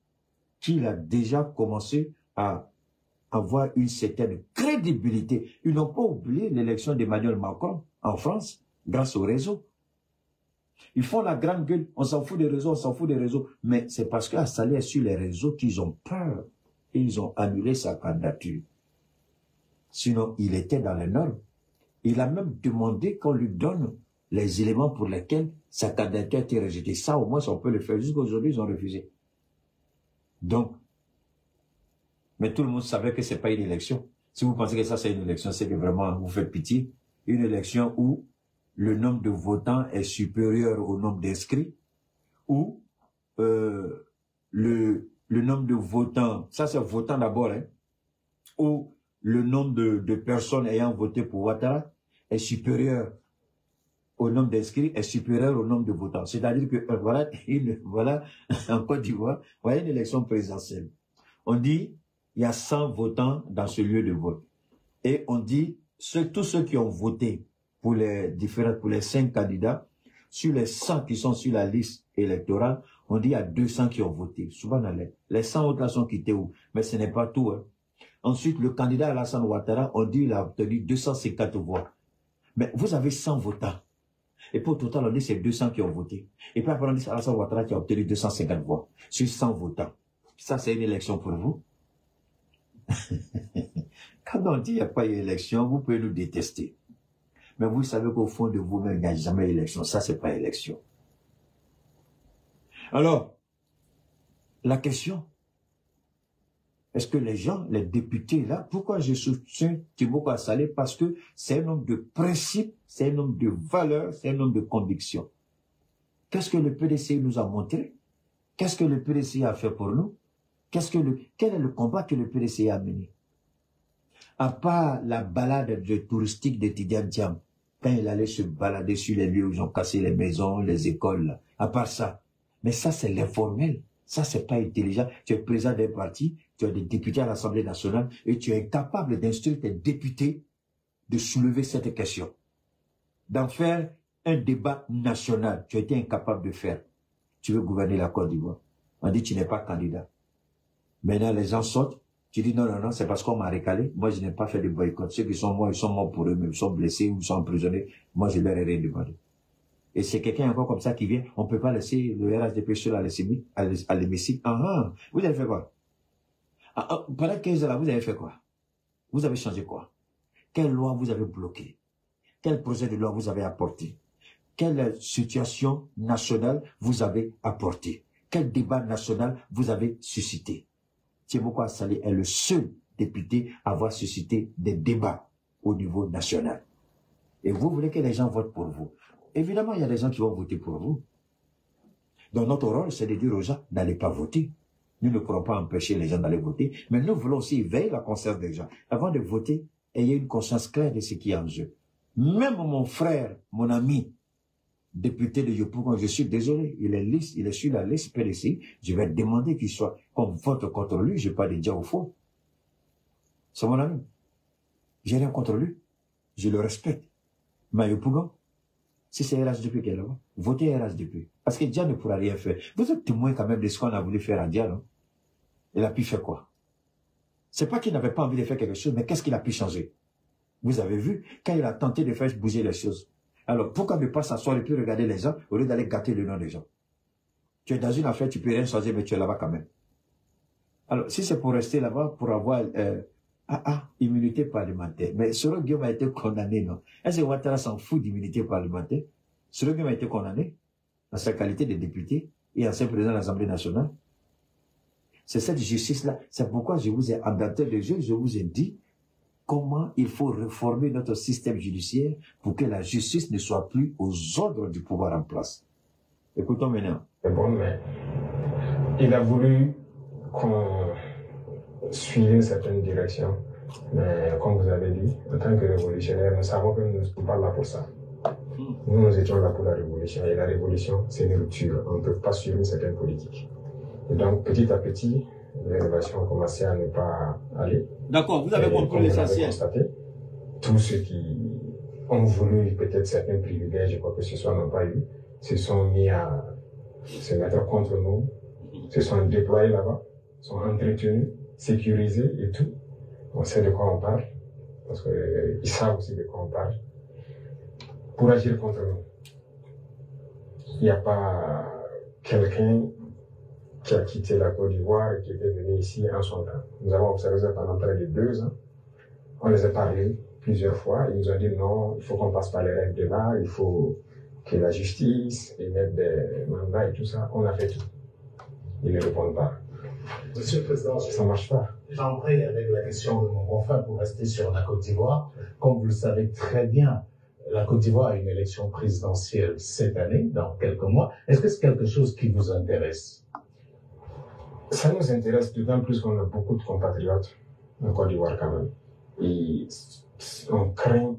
qu'il a déjà commencé à avoir une certaine crédibilité. Ils n'ont pas oublié l'élection d'Emmanuel Macron en France, grâce au réseau. Ils font la grande gueule, on s'en fout des réseaux, on s'en fout des réseaux. Mais c'est parce qu'Assali est sur les réseaux qu'ils ont peur. Et ils ont annulé sa candidature. Sinon, il était dans les normes. Il a même demandé qu'on lui donne les éléments pour lesquels sa candidature a été rejetée. Ça, au moins, on peut le faire. Jusqu'aujourd'hui, ils ont refusé. Donc, mais tout le monde savait que c'est pas une élection. Si vous pensez que ça, c'est une élection, c'est que vraiment, vous faites pitié. Une élection où le nombre de votants est supérieur au nombre d'inscrits, où le nombre de votants, ça c'est votants d'abord, hein, où le nombre de personnes ayant voté pour Ouattara est supérieur au nombre d'inscrits, est supérieur au nombre de votants. C'est-à-dire que voilà, en Côte d'Ivoire, voilà une élection présidentielle. On dit, il y a 100 votants dans ce lieu de vote. Et on dit, tous ceux qui ont voté pour les 5 candidats, sur les 100 qui sont sur la liste électorale, on dit il y a 200 qui ont voté. Souvent, les 100 autres là sont quittés où? Mais ce n'est pas tout. Hein. Ensuite, le candidat Alassane Ouattara, on dit il a obtenu 250 voix. Mais vous avez 100 votants. Et pour total, on dit c'est 200 qui ont voté. Et puis après, on dit c'est Alassane Ouattara qui a obtenu 250 voix sur 100 votants. Ça, c'est une élection pour vous. Quand on dit il n'y a pas d'élection, vous pouvez nous détester. Mais vous savez qu'au fond de vous-même, il n'y a jamais élection. Ça, c'est pas élection. Alors, la question, est-ce que les gens, les députés là, pourquoi je soutiens Tiemoko Asali? Parce que c'est un homme de principe, c'est un homme de valeur, c'est un homme de conviction. Qu'est-ce que le PDC nous a montré? Qu'est-ce que le PDC a fait pour nous? Quel est le combat que le PDC a mené? À part la balade touristique de Tidiane Thiam, quand il allait se balader sur les lieux où ils ont cassé les maisons, les écoles, là. À part ça. Mais ça, c'est l'informel. Ça, c'est pas intelligent. Tu es président d'un parti, tu as des députés à l'Assemblée nationale et tu es incapable d'instruire tes députés de soulever cette question. D'en faire un débat national. Tu as été incapable de faire. Tu veux gouverner la Côte d'Ivoire. On dit tu n'es pas candidat. Maintenant, les gens sortent. Tu dis non, non, non, c'est parce qu'on m'a recalé. Moi, je n'ai pas fait de boycott. Ceux qui sont morts, ils sont morts pour eux-mêmes. Ils sont blessés ou ils sont emprisonnés. Moi, je leur ai rien demandé. Et c'est quelqu'un encore comme ça qui vient. On ne peut pas laisser le RHDP seul à l'hémicycle. Vous avez fait quoi? Pendant 15 ans là, vous avez fait quoi? Vous avez changé quoi? Quelle loi vous avez bloquée? Quel projet de loi vous avez apporté? Quelle situation nationale vous avez apporté? Quel débat national vous avez suscité? Thiemoko Assalé est le seul député à avoir suscité des débats au niveau national. Et vous voulez que les gens votent pour vous. Évidemment, il y a des gens qui vont voter pour vous. Donc notre rôle, c'est de dire aux gens, n'allez pas voter. Nous ne pourrons pas empêcher les gens d'aller voter, mais nous voulons aussi éveiller la conscience des gens. Avant de voter, ayez une conscience claire de ce qui est en jeu. Même mon frère, mon ami, député de Yopougon, je suis désolé, il est sur la liste PDC, je vais demander qu'on vote contre lui, je ne vais pas le dire au fond. C'est mon ami. J'ai rien contre lui, je le respecte. Mais Yopougon, si c'est RHDP qui est là-bas, votez RHDP. Parce que Dia ne pourra rien faire. Vous êtes témoin quand même de ce qu'on a voulu faire à Dia, non? Il a pu faire quoi? C'est pas qu'il n'avait pas envie de faire quelque chose, mais qu'est-ce qu'il a pu changer? Vous avez vu, quand il a tenté de faire bouger les choses. Alors, pourquoi ne pas s'asseoir et puis regarder les gens, au lieu d'aller gâter le nom des gens? Tu es dans une affaire, tu peux rien changer, mais tu es là-bas quand même. Alors, si c'est pour rester là-bas, pour avoir immunité parlementaire. Mais Soro Guillaume a été condamné, non? Est-ce que Ouattara s'en fout d'immunité parlementaire? Soro Guillaume a été condamné dans sa qualité de député et ancien président de l'Assemblée nationale. C'est cette justice-là. C'est pourquoi je vous ai, en d'entrée de jeu, je vous ai dit comment il faut réformer notre système judiciaire pour que la justice ne soit plus aux ordres du pouvoir en place. Écoutons maintenant. C'est bon, mais il a voulu qu'on suive une certaine direction. Mais comme vous avez dit, en tant que révolutionnaire, nous savons que nous ne sommes pas là pour ça. Nous étions là pour la révolution. Et la révolution, c'est une rupture. On ne peut pas suivre une certaine politique. Et donc, petit à petit, les relations ont commencé à ne pas aller. D'accord, vous avez compris l'essentiel. Tous ceux qui ont voulu peut-être certains privilèges, quoi que ce soit, n'ont pas eu, se sont mis à se mettre contre nous, se sont déployés là-bas, sont entretenus, sécurisés et tout. On sait de quoi on parle, parce qu'ils savent aussi de quoi on parle, pour agir contre nous. Il n'y a pas quelqu'un qui a quitté la Côte d'Ivoire et qui était venu ici en son temps. Nous avons observé ça pendant près de 2 ans. On les a parlé plusieurs fois. Ils nous ont dit non, il faut qu'on passe par les règles de l'art, il faut que la justice émette des mandats et tout ça. On a fait tout. Ils ne répondent pas. Monsieur le Président, ça ne marche pas. J'embraye avec la question de mon confrère pour rester sur la Côte d'Ivoire. Comme vous le savez très bien, la Côte d'Ivoire a une élection présidentielle cette année, dans quelques mois. Est-ce que c'est quelque chose qui vous intéresse? Ça nous intéresse d'autant plus qu'on a beaucoup de compatriotes en Côte d'Ivoire quand même. Et on craint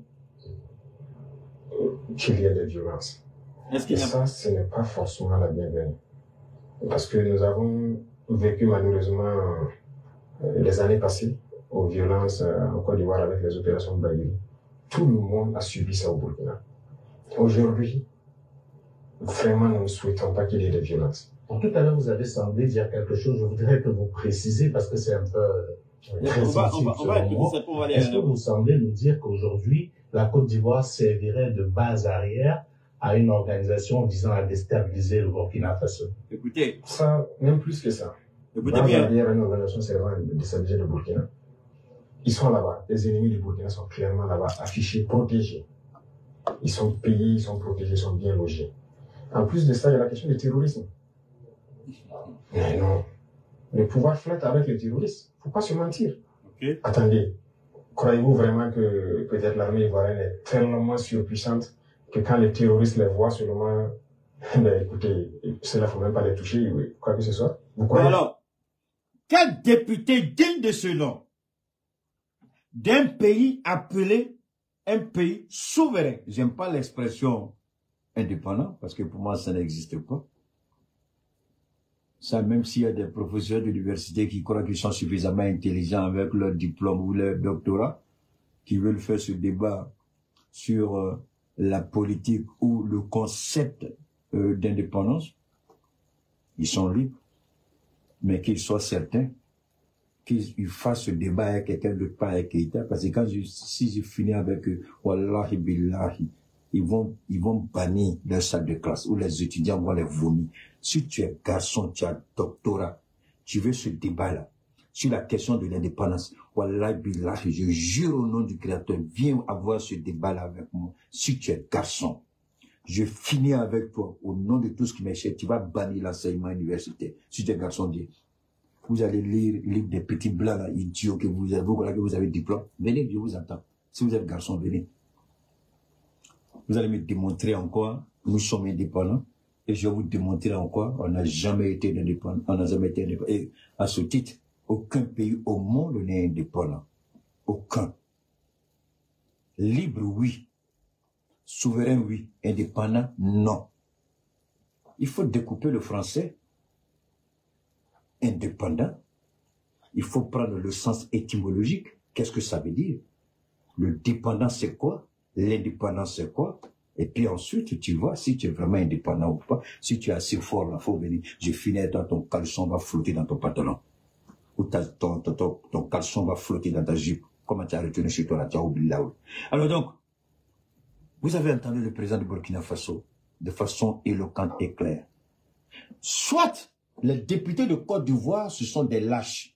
qu'il y ait des violences. Et ça, ce n'est pas forcément la bienvenue. Parce que nous avons vécu malheureusement les années passées aux violences en Côte d'Ivoire avec les opérations Baïli. Tout le monde a subi ça au Burkina. Aujourd'hui, vraiment, nous ne souhaitons pas qu'il y ait des violences. Bon, tout à l'heure, vous avez semblé dire quelque chose. Je voudrais que vous précisez parce que c'est un peu très sensible. Est-ce que vous semblez nous dire qu'aujourd'hui, la Côte d'Ivoire servirait de base arrière à une organisation visant à déstabiliser le Burkina Faso? Écoutez, ça, même plus que ça. Écoutez bien. Arrière à une organisation servant à déstabiliser le Burkina. Ils sont là-bas. Les ennemis du Burkina sont clairement là-bas, affichés, protégés. Ils sont payés, ils sont protégés, ils sont bien logés. En plus de ça, il y a la question du terrorisme. Mais non. Le pouvoir flotte avec le terrorisme. Il ne faut pas se mentir. Okay. Attendez. Croyez-vous vraiment que peut-être l'armée ivoirienne est tellement surpuissante que quand les terroristes les voient seulement, ben écoutez, cela ne faut même pas les toucher, quoi que ce soit. Vous croyez? Alors, quel député digne de ce nom d'un pays appelé un pays souverain? J'aime pas l'expression indépendant parce que pour moi ça n'existe pas. Ça, même s'il y a des professeurs d'université qui croient qu'ils sont suffisamment intelligents avec leur diplôme ou leur doctorat, qui veulent faire ce débat sur la politique ou le concept d'indépendance, ils sont libres. Mais qu'ils soient certains qu'ils fassent ce débat avec quelqu'un d'autre, pas avec Keïta, parce que si je finis avec eux, wallahi billahi, ils vont bannir leur salle de classe, ou les étudiants vont les vomir. Si tu es garçon, tu as doctorat, tu veux ce débat-là, sur la question de l'indépendance, wallahi billahi, je jure au nom du Créateur, viens avoir ce débat-là avec moi, si tu es garçon. Je finis avec toi, au nom de tout ce qui m'est cher, tu vas bannir l'enseignement universitaire. Si tu es garçon, dis, vous allez lire des petits blancs là, idiots que vous avez diplôme. Venez, je vous attends. Si vous êtes garçon, venez. Vous allez me démontrer encore, nous sommes indépendants, et je vais vous démontrer encore, on n'a jamais été indépendant. On n'a jamais été indépendant. Et à ce titre, aucun pays au monde n'est indépendant. Aucun. Libre, oui. Souverain, oui. Indépendant, non. Il faut découper le français. Indépendant. Il faut prendre le sens étymologique. Qu'est-ce que ça veut dire? Le dépendant, c'est quoi? L'indépendance, c'est quoi? Et puis ensuite, tu vois si tu es vraiment indépendant ou pas. Si tu es assez fort, là, faut venir. Je finis dans ton caleçon va flotter dans ton pantalon. Ou ton caleçon va flotter dans ta jupe. Comment tu as retenu chez toi là, tu as oublié là. Alors donc, vous avez entendu le président du Burkina Faso de façon éloquente et claire. Soit les députés de Côte d'Ivoire, ce sont des lâches.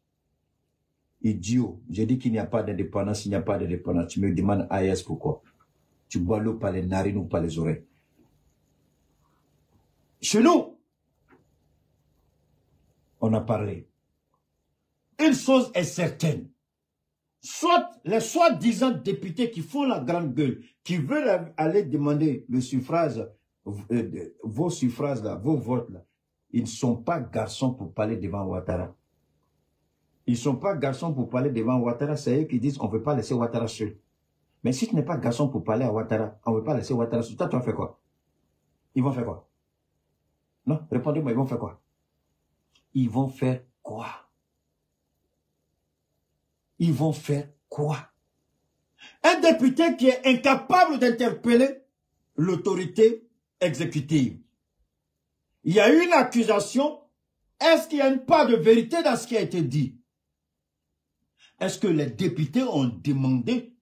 Idiots. J'ai dit qu'il n'y a pas d'indépendance, il n'y a pas d'indépendance. Tu me demandes AES pourquoi? Tu bois l'eau par les narines ou par les oreilles. Chez nous, on a parlé. Une chose est certaine. Soit les soi-disant députés qui font la grande gueule, qui veulent aller demander le suffrage, vos suffrages là, vos votes là, ils ne sont pas garçons pour parler devant Ouattara. Ils ne sont pas garçons pour parler devant Ouattara, c'est eux qui disent qu'on ne veut pas laisser Ouattara seul. Mais si tu n'es pas garçon pour parler à Ouattara, on ne veut pas laisser Ouattara seul, toi tu vas faire quoi? Ils vont faire quoi? Non, répondez-moi, ils vont faire quoi? Ils vont faire quoi? Ils vont faire quoi? Un député qui est incapable d'interpeller l'autorité exécutive. Il y a une accusation. Est-ce qu'il y a une part de vérité dans ce qui a été dit? Est-ce que les députés ont demandé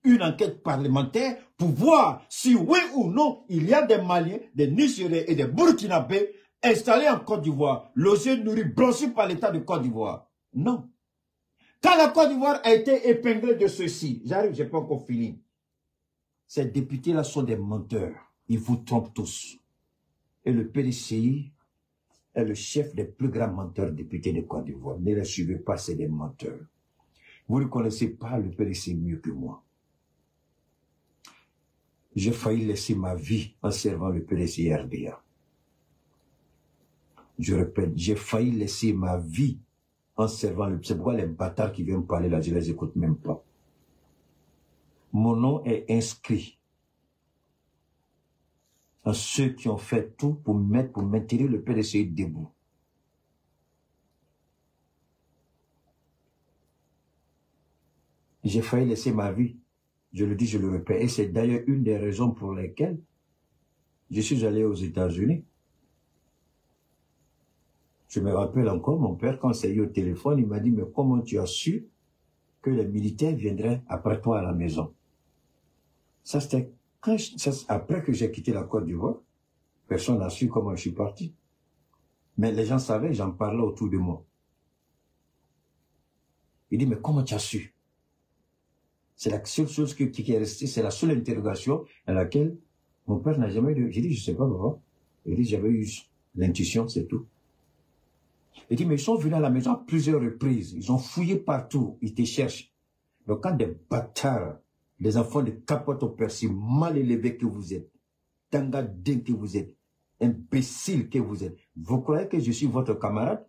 une enquête parlementaire pour voir si oui ou non il y a des Maliens, des Nigériens et des Burkinabés installés en Côte d'Ivoire, logés, nourris, blanchis par l'État de Côte d'Ivoire? Non. Quand la Côte d'Ivoire a été épinglée de ceci, j'arrive, j'ai pas encore fini. Ces députés-là sont des menteurs. Ils vous trompent tous. Et le PDCI est le chef des plus grands menteurs députés de Côte d'Ivoire. Ne les suivez pas, c'est des menteurs. Vous ne connaissez pas le PDCI mieux que moi. J'ai failli laisser ma vie en servant le PDCI RDA. Je répète, j'ai failli laisser ma vie en servant le... C'est pourquoi les bâtards qui viennent parler là, je les écoute même pas. Mon nom est inscrit en ceux qui ont fait tout pour maintenir le PDCI debout. J'ai failli laisser ma vie. Je le dis, je le répète. Et c'est d'ailleurs une des raisons pour lesquelles je suis allé aux États-Unis. Je me rappelle encore, mon père, quand c'est eu au téléphone, il m'a dit, mais comment tu as su que les militaires viendraient après toi à la maison? Ça, c'était après que j'ai quitté la Côte d'Ivoire. Personne n'a su comment je suis parti. Mais les gens savaient, j'en parlais autour de moi. Il dit, mais comment tu as su? C'est la seule chose qui est restée, c'est la seule interrogation à laquelle mon père n'a jamais eu. J'ai dit, je sais pas, papa. Il dit, j'avais eu l'intuition, c'est tout. Il dit, mais ils sont venus à la maison à plusieurs reprises. Ils ont fouillé partout. Ils te cherchent. Donc, quand des bâtards, des enfants de capote au persil, mal élevés que vous êtes, tangadins que vous êtes, imbéciles que vous êtes, vous croyez que je suis votre camarade?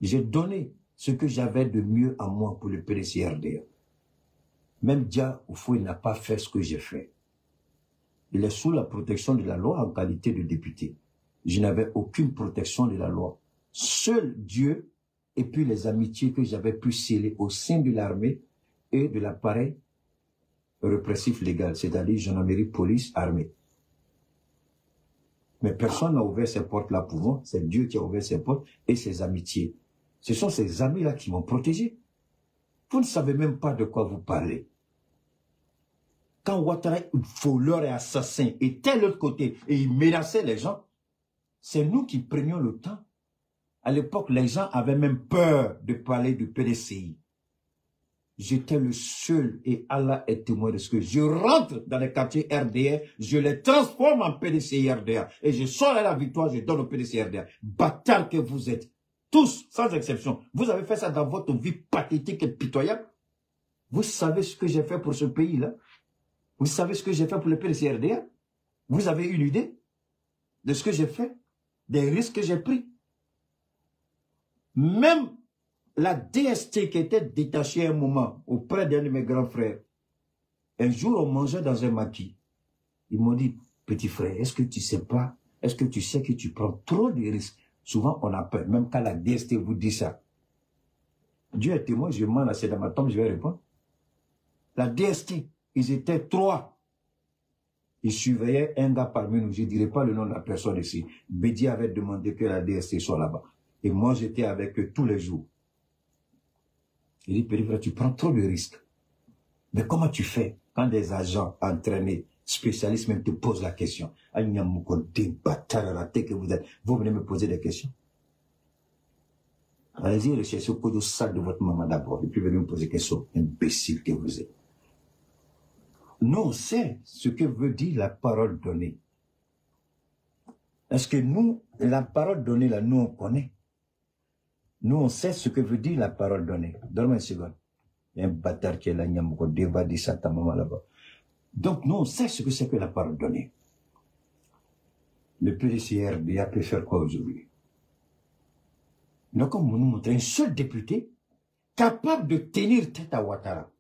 J'ai donné ce que j'avais de mieux à moi pour le PDCRD. Même Dia Oufoué n'a pas fait ce que j'ai fait. Il est sous la protection de la loi en qualité de député. Je n'avais aucune protection de la loi. Seul Dieu et puis les amitiés que j'avais pu sceller au sein de l'armée et de l'appareil répressif légal, c'est-à-dire gendarmerie, police, armée. Mais personne n'a ouvert ces portes-là pour moi. C'est Dieu qui a ouvert ces portes et ses amitiés. Ce sont ces amis-là qui m'ont protégé. Vous ne savez même pas de quoi vous parlez. Quand Ouattara, voleur et assassin, était de l'autre côté et il menaçait les gens, c'est nous qui prenions le temps. À l'époque, les gens avaient même peur de parler du PDCI. j'étais le seul, et Allah est témoin de ce que je rentre dans les quartiers RDR, je les transforme en PDC RDR, et je sors à la victoire, je donne au PDC RDR. Bâtards que vous êtes, tous, sans exception. Vous avez fait ça dans votre vie pathétique et pitoyable. Vous savez ce que j'ai fait pour ce pays-là? Vous savez ce que j'ai fait pour le PDC RDR? Vous avez une idée de ce que j'ai fait? Des risques que j'ai pris? Même la DST qui était détachée à un moment auprès d'un de mes grands frères, un jour on mangeait dans un maquis. Ils m'ont dit, petit frère, est-ce que tu sais pas, est-ce que tu sais que tu prends trop de risques? Souvent on a peur, même quand la DST vous dit ça. Dieu est témoin, je mens là, c'est dans ma tombe, je vais répondre. La DST, ils étaient 3. Ils surveillaient un gars parmi nous, je ne dirai pas le nom de la personne ici. Bédi avait demandé que la DST soit là-bas. Et moi j'étais avec eux tous les jours. Il dit, petit frère, tu prends trop de risques. Mais comment tu fais quand des agents entraînés, spécialistes même te posent la question? Vous venez me poser des questions. Allez-y, recherchez au code au sac de votre maman d'abord, et puis venez me poser des questions, imbécile que vous êtes. Nous, on sait ce que veut dire la parole donnée. Est-ce que nous, la parole donnée, là, nous, on connaît? Nous, on sait ce que veut dire la parole donnée. Donne-moi une seconde. Il y a un bâtard qui est là, Déva dit ça, ta maman là-bas. Donc, nous, on sait ce que c'est que la parole donnée. Le PDCRDA peut faire quoi aujourd'hui? Donc, on nous montre un seul député capable de tenir tête à Ouattara.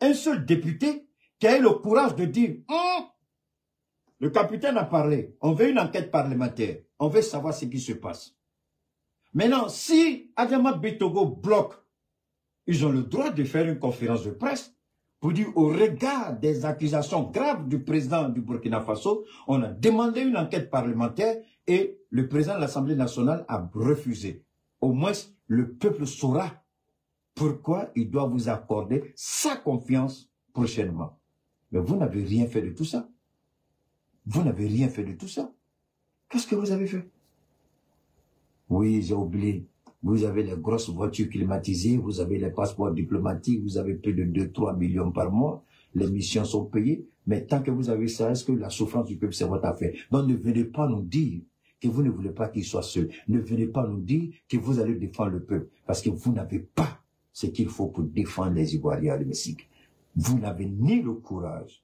Un seul député qui a eu le courage de dire, le capitaine a parlé, on veut une enquête parlementaire, on veut savoir ce qui se passe. Maintenant, si Adama Bitogo bloque, ils ont le droit de faire une conférence de presse pour dire au regard des accusations graves du président du Burkina Faso, on a demandé une enquête parlementaire et le président de l'Assemblée nationale a refusé. Au moins, le peuple saura pourquoi il doit vous accorder sa confiance prochainement. Mais vous n'avez rien fait de tout ça. Vous n'avez rien fait de tout ça. Qu'est-ce que vous avez fait? Oui, j'ai oublié. Vous avez les grosses voitures climatisées, vous avez les passeports diplomatiques, vous avez plus de 2-3 millions par mois, les missions sont payées, mais tant que vous avez ça, est-ce que la souffrance du peuple, c'est votre affaire? Donc ne venez pas nous dire que vous ne voulez pas qu'il soit seul. Ne venez pas nous dire que vous allez défendre le peuple, parce que vous n'avez pas ce qu'il faut pour défendre les Ivoiriens du Mexique. Vous n'avez ni le courage,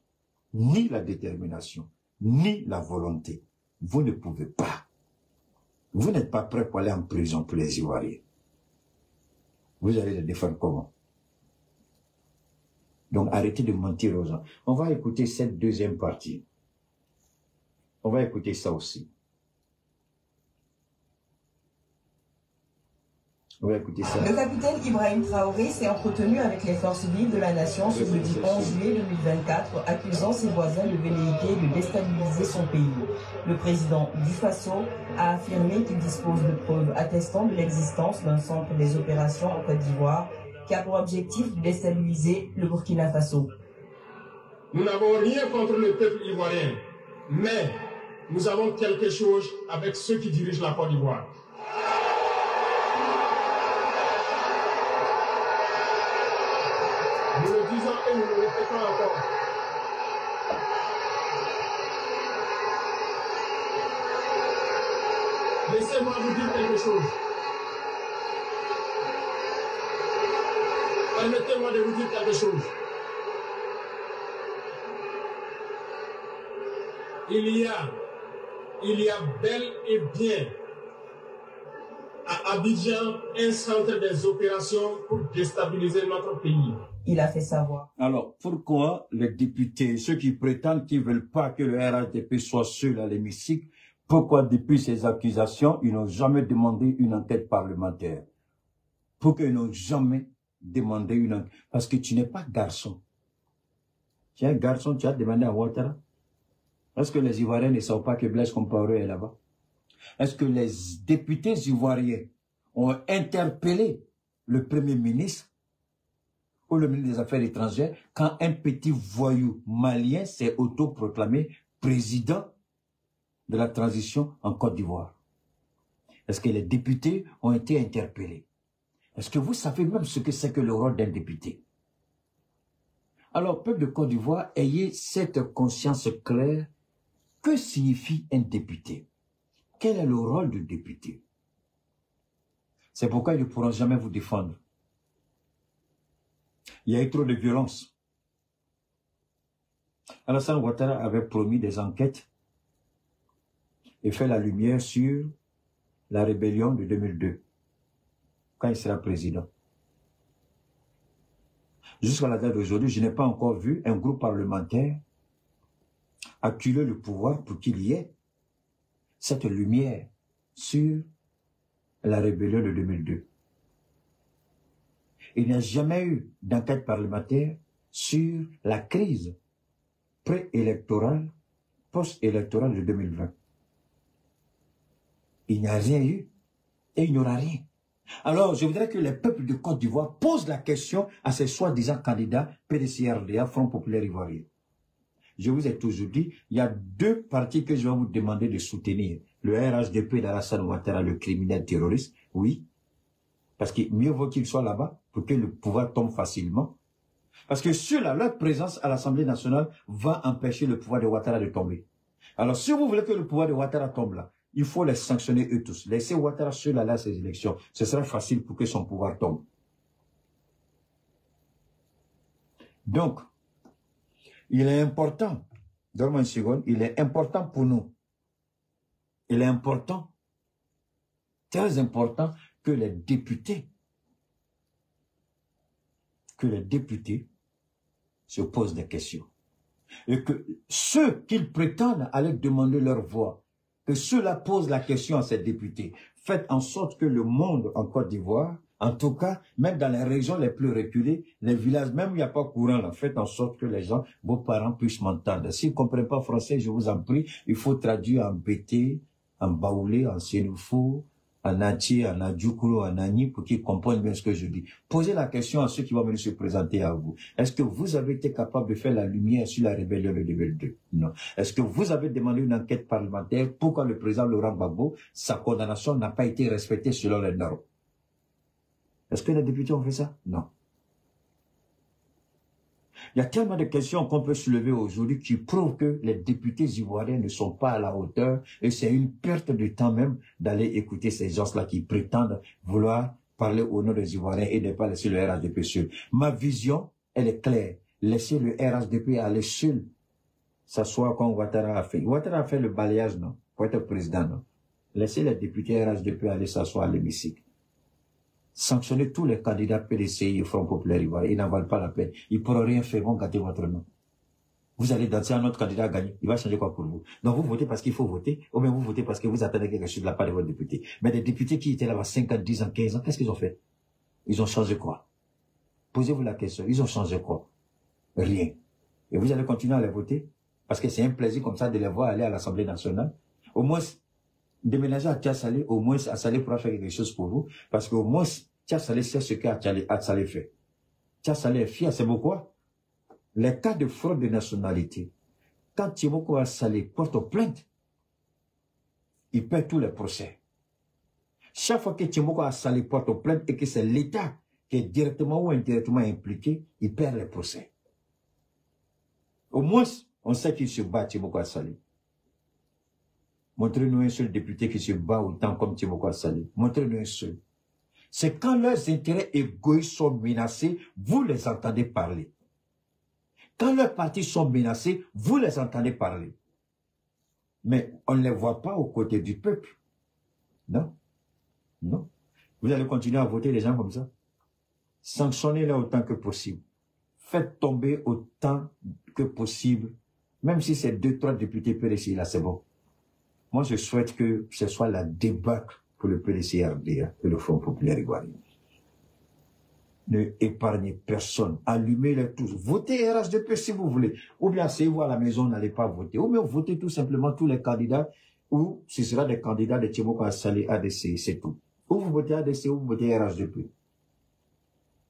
ni la détermination, ni la volonté. Vous ne pouvez pas. Vous n'êtes pas prêt pour aller en prison pour les Ivoiriens. Vous allez les défendre comment? Donc arrêtez de mentir aux gens. On va écouter cette deuxième partie. On va écouter ça aussi. On va écouter ça. Le capitaine Ibrahim Traoré s'est entretenu avec les forces vives de la nation ce jeudi 11 juillet 2024, accusant ses voisins de velléité de déstabiliser son pays. Le président du Faso a affirmé qu'il dispose de preuves attestant de l'existence d'un centre des opérations en Côte d'Ivoire qui a pour objectif de déstabiliser le Burkina Faso. Nous n'avons rien contre le peuple ivoirien, mais nous avons quelque chose avec ceux qui dirigent la Côte d'Ivoire. Nous le disons et nous le répétons encore. Laissez-moi vous dire quelque chose. Permettez-moi de vous dire quelque chose. Il y a bel et bien à Abidjan un centre des opérations pour déstabiliser notre pays. Il a fait savoir. Alors, pourquoi les députés, ceux qui prétendent qu'ils ne veulent pas que le RHDP soit seul à l'hémicycle, pourquoi depuis ces accusations, ils n'ont jamais demandé une enquête parlementaire? Pourquoi ils n'ont jamais demandé une enquête? Parce que tu n'es pas garçon. Tu es un garçon, tu as demandé à Ouattara. Est-ce que les Ivoiriens ne savent pas que Blaise Compaoré est là-bas? Est-ce que les députés ivoiriens ont interpellé le Premier ministre ou le ministre des Affaires étrangères quand un petit voyou malien s'est autoproclamé président de la transition en Côte d'Ivoire? Est-ce que les députés ont été interpellés? Est-ce que vous savez même ce que c'est que le rôle d'un député? Alors, peuple de Côte d'Ivoire, ayez cette conscience claire. Que signifie un député? Quel est le rôle du député? C'est pourquoi ils ne pourront jamais vous défendre. Il y a eu trop de violence. Alassane Ouattara avait promis des enquêtes et fait la lumière sur la rébellion de 2002, quand il sera président. Jusqu'à la date d'aujourd'hui, je n'ai pas encore vu un groupe parlementaire acculer le pouvoir pour qu'il y ait cette lumière sur la rébellion de 2002. Il n'y a jamais eu d'enquête parlementaire sur la crise préélectorale, post-électorale de 2020. Il n'y a rien eu et il n'y aura rien. Alors, je voudrais que les peuples de Côte d'Ivoire posent la question à ces soi-disant candidats PDC-RDA, Front Populaire Ivoirien. Je vous ai toujours dit, il y a deux partis que je vais vous demander de soutenir. Le RHDP d'Alassane Ouattara, le criminel terroriste, oui. Parce que mieux vaut qu'il soit là-bas pour que le pouvoir tombe facilement. Parce que ceux-là, leur présence à l'Assemblée nationale va empêcher le pouvoir de Ouattara de tomber. Alors, si vous voulez que le pouvoir de Ouattara tombe là, il faut les sanctionner eux tous. Laissez Ouattara seul aller à ces élections. Ce sera facile pour que son pouvoir tombe. Donc, il est important, donne-moi une seconde, il est important pour nous. Il est important, très important, que les députés se posent des questions. Et que ceux qu'ils prétendent aller demander leur voix, que ceux-là posent la question à ces députés. Faites en sorte que le monde en Côte d'Ivoire, en tout cas, même dans les régions les plus reculées, les villages, même où il n'y a pas courant là, faites en sorte que les gens, vos parents puissent m'entendre. S'ils ne comprennent pas français, je vous en prie, il faut traduire en Bété, en Baoulé, en Sénoufou, en Atié, en Adjoukoulo, en Ani, pour qu'ils comprennent bien ce que je dis. Posez la question à ceux qui vont venir se présenter à vous. Est-ce que vous avez été capable de faire la lumière sur la rébellion de 2002? Non. Est-ce que vous avez demandé une enquête parlementaire? Pourquoi le président Laurent Gbagbo, sa condamnation n'a pas été respectée selon les normes? Est-ce que les députés ont fait ça? Non. Il y a tellement de questions qu'on peut soulever aujourd'hui qui prouvent que les députés ivoiriens ne sont pas à la hauteur et c'est une perte de temps même d'aller écouter ces gens-là qui prétendent vouloir parler au nom des Ivoiriens et ne pas laisser le RHDP seul. Ma vision, elle est claire. Laissez le RHDP aller seul s'asseoir comme Ouattara a fait. Ouattara a fait le balayage, non? Pour être président, non? Laissez les députés RHDP aller s'asseoir à l'hémicycle. Sanctionnez tous les candidats PDCI et Front Populaire Ivoirien. Ils n'en valent pas la peine. Ils ne pourront rien faire, ils vont gâter votre nom. Vous allez danser un autre candidat à gagner. Il va changer quoi pour vous? Donc vous votez parce qu'il faut voter, ou bien vous votez parce que vous attendez quelque chose de la part de votre député. Mais des députés qui étaient là-bas 5 ans, 10 ans, 15 ans, qu'est-ce qu'ils ont fait? Ils ont changé quoi? Posez-vous la question. Ils ont changé quoi? Rien. Et vous allez continuer à les voter? Parce que c'est un plaisir comme ça de les voir aller à l'Assemblée nationale. Au moins, déménager à Tia-Salé, au moins à Salé pourra faire quelque chose pour vous, parce qu'au moins Tia-Salé sait ce qu'A-Salé fait. Tia-Salé est fier, c'est pourquoi les cas de fraude de nationalité, quand Timoko A-Salé porte plainte, il perd tous les procès. Chaque fois que Timoko A-Salé porte plainte et que c'est l'État qui est directement ou indirectement impliqué, il perd les procès. Au moins, on sait qu'il se bat Timoko A-Salé. Montrez-nous un seul député qui se bat autant comme Timoko A-Salé. Montrez-nous un seul. C'est quand leurs intérêts égoïstes sont menacés, vous les entendez parler. Quand leurs partis sont menacés, vous les entendez parler. Mais on ne les voit pas aux côtés du peuple. Non. Non. Vous allez continuer à voter les gens comme ça. Sanctionnez-les autant que possible. Faites tomber autant que possible. Même si c'est 2-3 députés PDC, là c'est bon. Moi, je souhaite que ce soit la débâcle pour le PDC-RDA et le Front Populaire Ivoirien. Ne épargnez personne. Allumez-les tous. Votez RHDP si vous voulez. Ou bien asseyez-vous à la maison, n'allez pas voter. Ou bien votez tout simplement tous les candidats, ou ce sera des candidats de Timoko A-Salé, ADC, c'est tout. Ou vous votez ADC ou vous votez RHDP.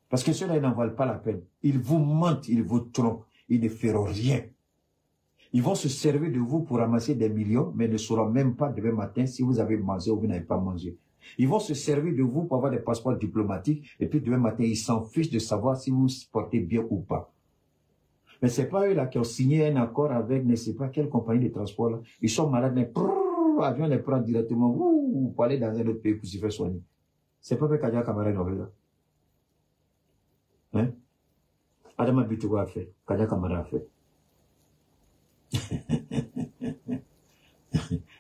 Parce que ceux-là, ils n'en valent pas la peine. Ils vous mentent, ils vous trompent. Ils ne feront rien. Ils vont se servir de vous pour ramasser des millions, mais ne sauront même pas demain matin si vous avez mangé ou vous n'avez pas mangé. Ils vont se servir de vous pour avoir des passeports diplomatiques, et puis demain matin, ils s'en fichent de savoir si vous vous portez bien ou pas. Mais c'est pas eux là qui ont signé un accord avec ne sais pas quelle compagnie de transport là. Ils sont malades, mais l'avion les prend directement pour aller dans un autre pays pour se faire soigner. C'est pas avec Kadia Kamara là. Hein? Adama Bitogo a fait, Kadia Kamara a fait.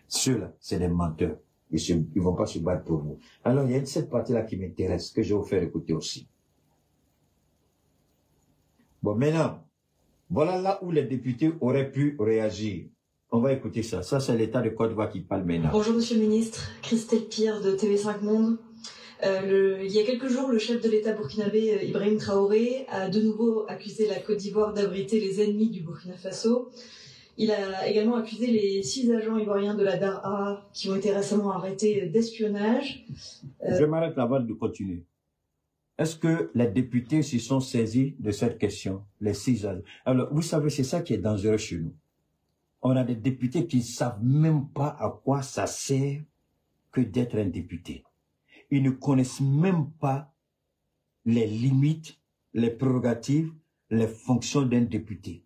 Ceux-là, c'est des menteurs. Ils vont pas se battre pour vous. Alors, il y a cette partie-là qui m'intéresse, que je vais vous faire écouter aussi. Bon, maintenant, voilà là où les députés auraient pu réagir. On va écouter ça. Ça, c'est l'État de Côte d'Ivoire qui parle maintenant. Bonjour, Monsieur le Ministre. Christelle Pire de TV5 Monde. Il y a quelques jours, le chef de l'État burkinabé, Ibrahim Traoré, a de nouveau accusé la Côte d'Ivoire d'abriter les ennemis du Burkina Faso. Il a également accusé les 6 agents ivoiriens de la DARA qui ont été récemment arrêtés d'espionnage. Je m'arrête avant de continuer. Est-ce que les députés se sont saisis de cette question, les 6 agents? Alors, vous savez, c'est ça qui est dangereux chez nous. On a des députés qui ne savent même pas à quoi ça sert que d'être un député. Ils ne connaissent même pas les limites, les prérogatives, les fonctions d'un député.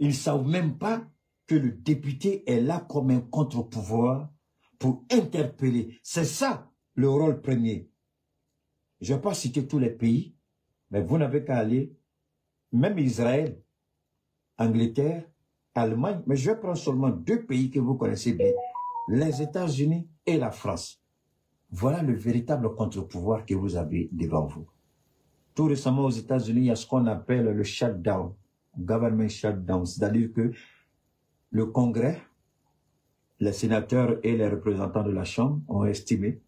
Ils ne savent même pas que le député est là comme un contre-pouvoir pour interpeller. C'est ça le rôle premier. Je ne vais pas citer tous les pays, mais vous n'avez qu'à aller, même Israël, Angleterre, Allemagne, mais je vais prendre seulement 2 pays que vous connaissez bien, les États-Unis et la France. Voilà le véritable contre-pouvoir que vous avez devant vous. Tout récemment aux États-Unis, il y a ce qu'on appelle le shutdown, government shutdown, c'est-à-dire que le Congrès, les sénateurs et les représentants de la Chambre ont estimé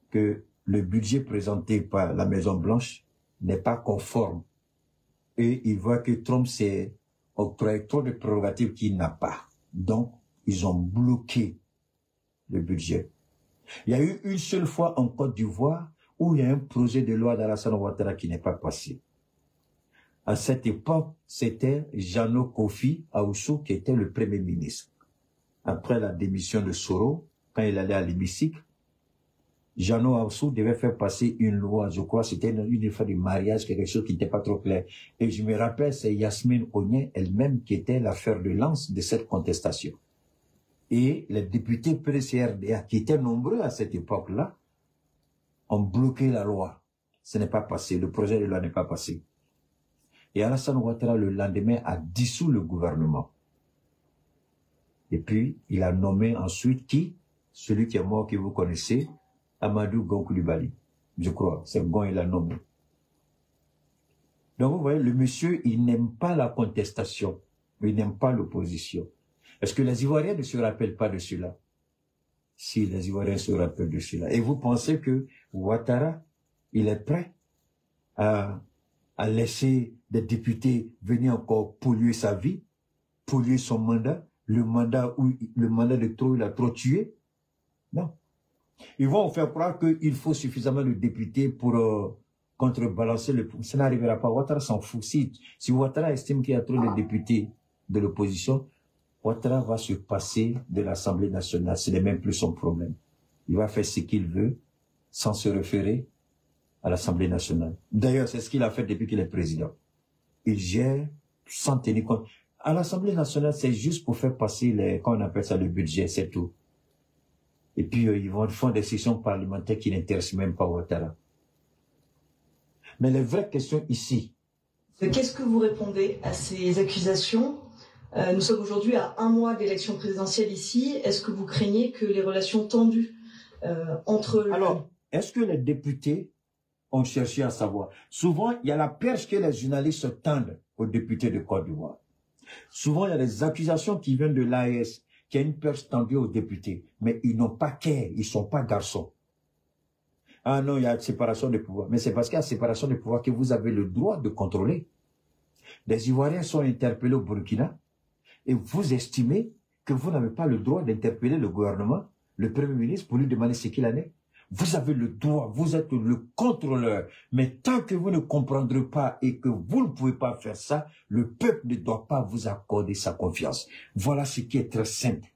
que le budget présenté par la Maison-Blanche n'est pas conforme. Et ils voient que Trump s'est octroyé trop de prérogatives qu'il n'a pas. Donc, ils ont bloqué le budget. Il y a eu une seule fois en Côte d'Ivoire où il y a un projet de loi d'Alassane Ouattara qui n'est pas passé. À cette époque, c'était Jeannot Kofi Ahoussou qui était le Premier ministre. Après la démission de Soro, quand il allait à l'hémicycle, Jeannot Ahoussou devait faire passer une loi, je crois, c'était une fois du mariage, quelque chose qui n'était pas trop clair. Et je me rappelle, c'est Yasmine Onyen elle-même qui était la fer de lance de cette contestation. Et les députés PDCRDA, qui étaient nombreux à cette époque-là, ont bloqué la loi. Ce n'est pas passé, le projet de loi n'est pas passé. Et Alassane Ouattara, le lendemain, a dissous le gouvernement. Et puis, il a nommé ensuite qui? Celui qui est mort, que vous connaissez, Amadou Gon Coulibaly. Je crois, c'est Gon, il a nommé. Donc, vous voyez, le monsieur, il n'aime pas la contestation. Il n'aime pas l'opposition. Est-ce que les Ivoiriens ne se rappellent pas de cela? Si, les Ivoiriens se rappellent de cela. Et vous pensez que Ouattara, il est prêt à laisser des députés venir encore polluer sa vie, polluer son mandat, le mandat de trop, il a trop tué? Non. Ils vont faire croire qu'il faut suffisamment de députés pour contrebalancer le... Ça n'arrivera pas. Ouattara s'en fout. Si Ouattara estime qu'il y a trop de députés de l'opposition, Ouattara va se passer de l'Assemblée nationale. Ce n'est même plus son problème. Il va faire ce qu'il veut sans se référer à l'Assemblée nationale. D'ailleurs, c'est ce qu'il a fait depuis qu'il est président. Il gère sans tenir compte. À l'Assemblée nationale, c'est juste pour faire passer quand on appelle ça le budget, c'est tout. Et puis, ils font des sessions parlementaires qui n'intéressent même pas Ouattara. Mais les vraies questions ici. Qu'est-ce que vous répondez à ces accusations? Nous sommes aujourd'hui à 1 mois d'élection présidentielle ici. Est-ce que vous craignez que les relations tendues entre... Alors, est-ce que les députés ont cherché à savoir? Souvent, il y a la perche que les journalistes tendent aux députés de Côte d'Ivoire. Souvent, il y a des accusations qui viennent de l'AES, qui a une perche tendue aux députés. Mais ils n'ont pas qu'à, ils sont pas garçons. Ah non, il y a séparation de pouvoir. Mais c'est parce qu'il y a séparation de pouvoir que vous avez le droit de contrôler. Les Ivoiriens sont interpellés au Burkina et vous estimez que vous n'avez pas le droit d'interpeller le gouvernement, le Premier ministre, pour lui demander ce qu'il en est. Vous avez le droit, vous êtes le contrôleur. Mais tant que vous ne comprendrez pas et que vous ne pouvez pas faire ça, le peuple ne doit pas vous accorder sa confiance. Voilà ce qui est très simple.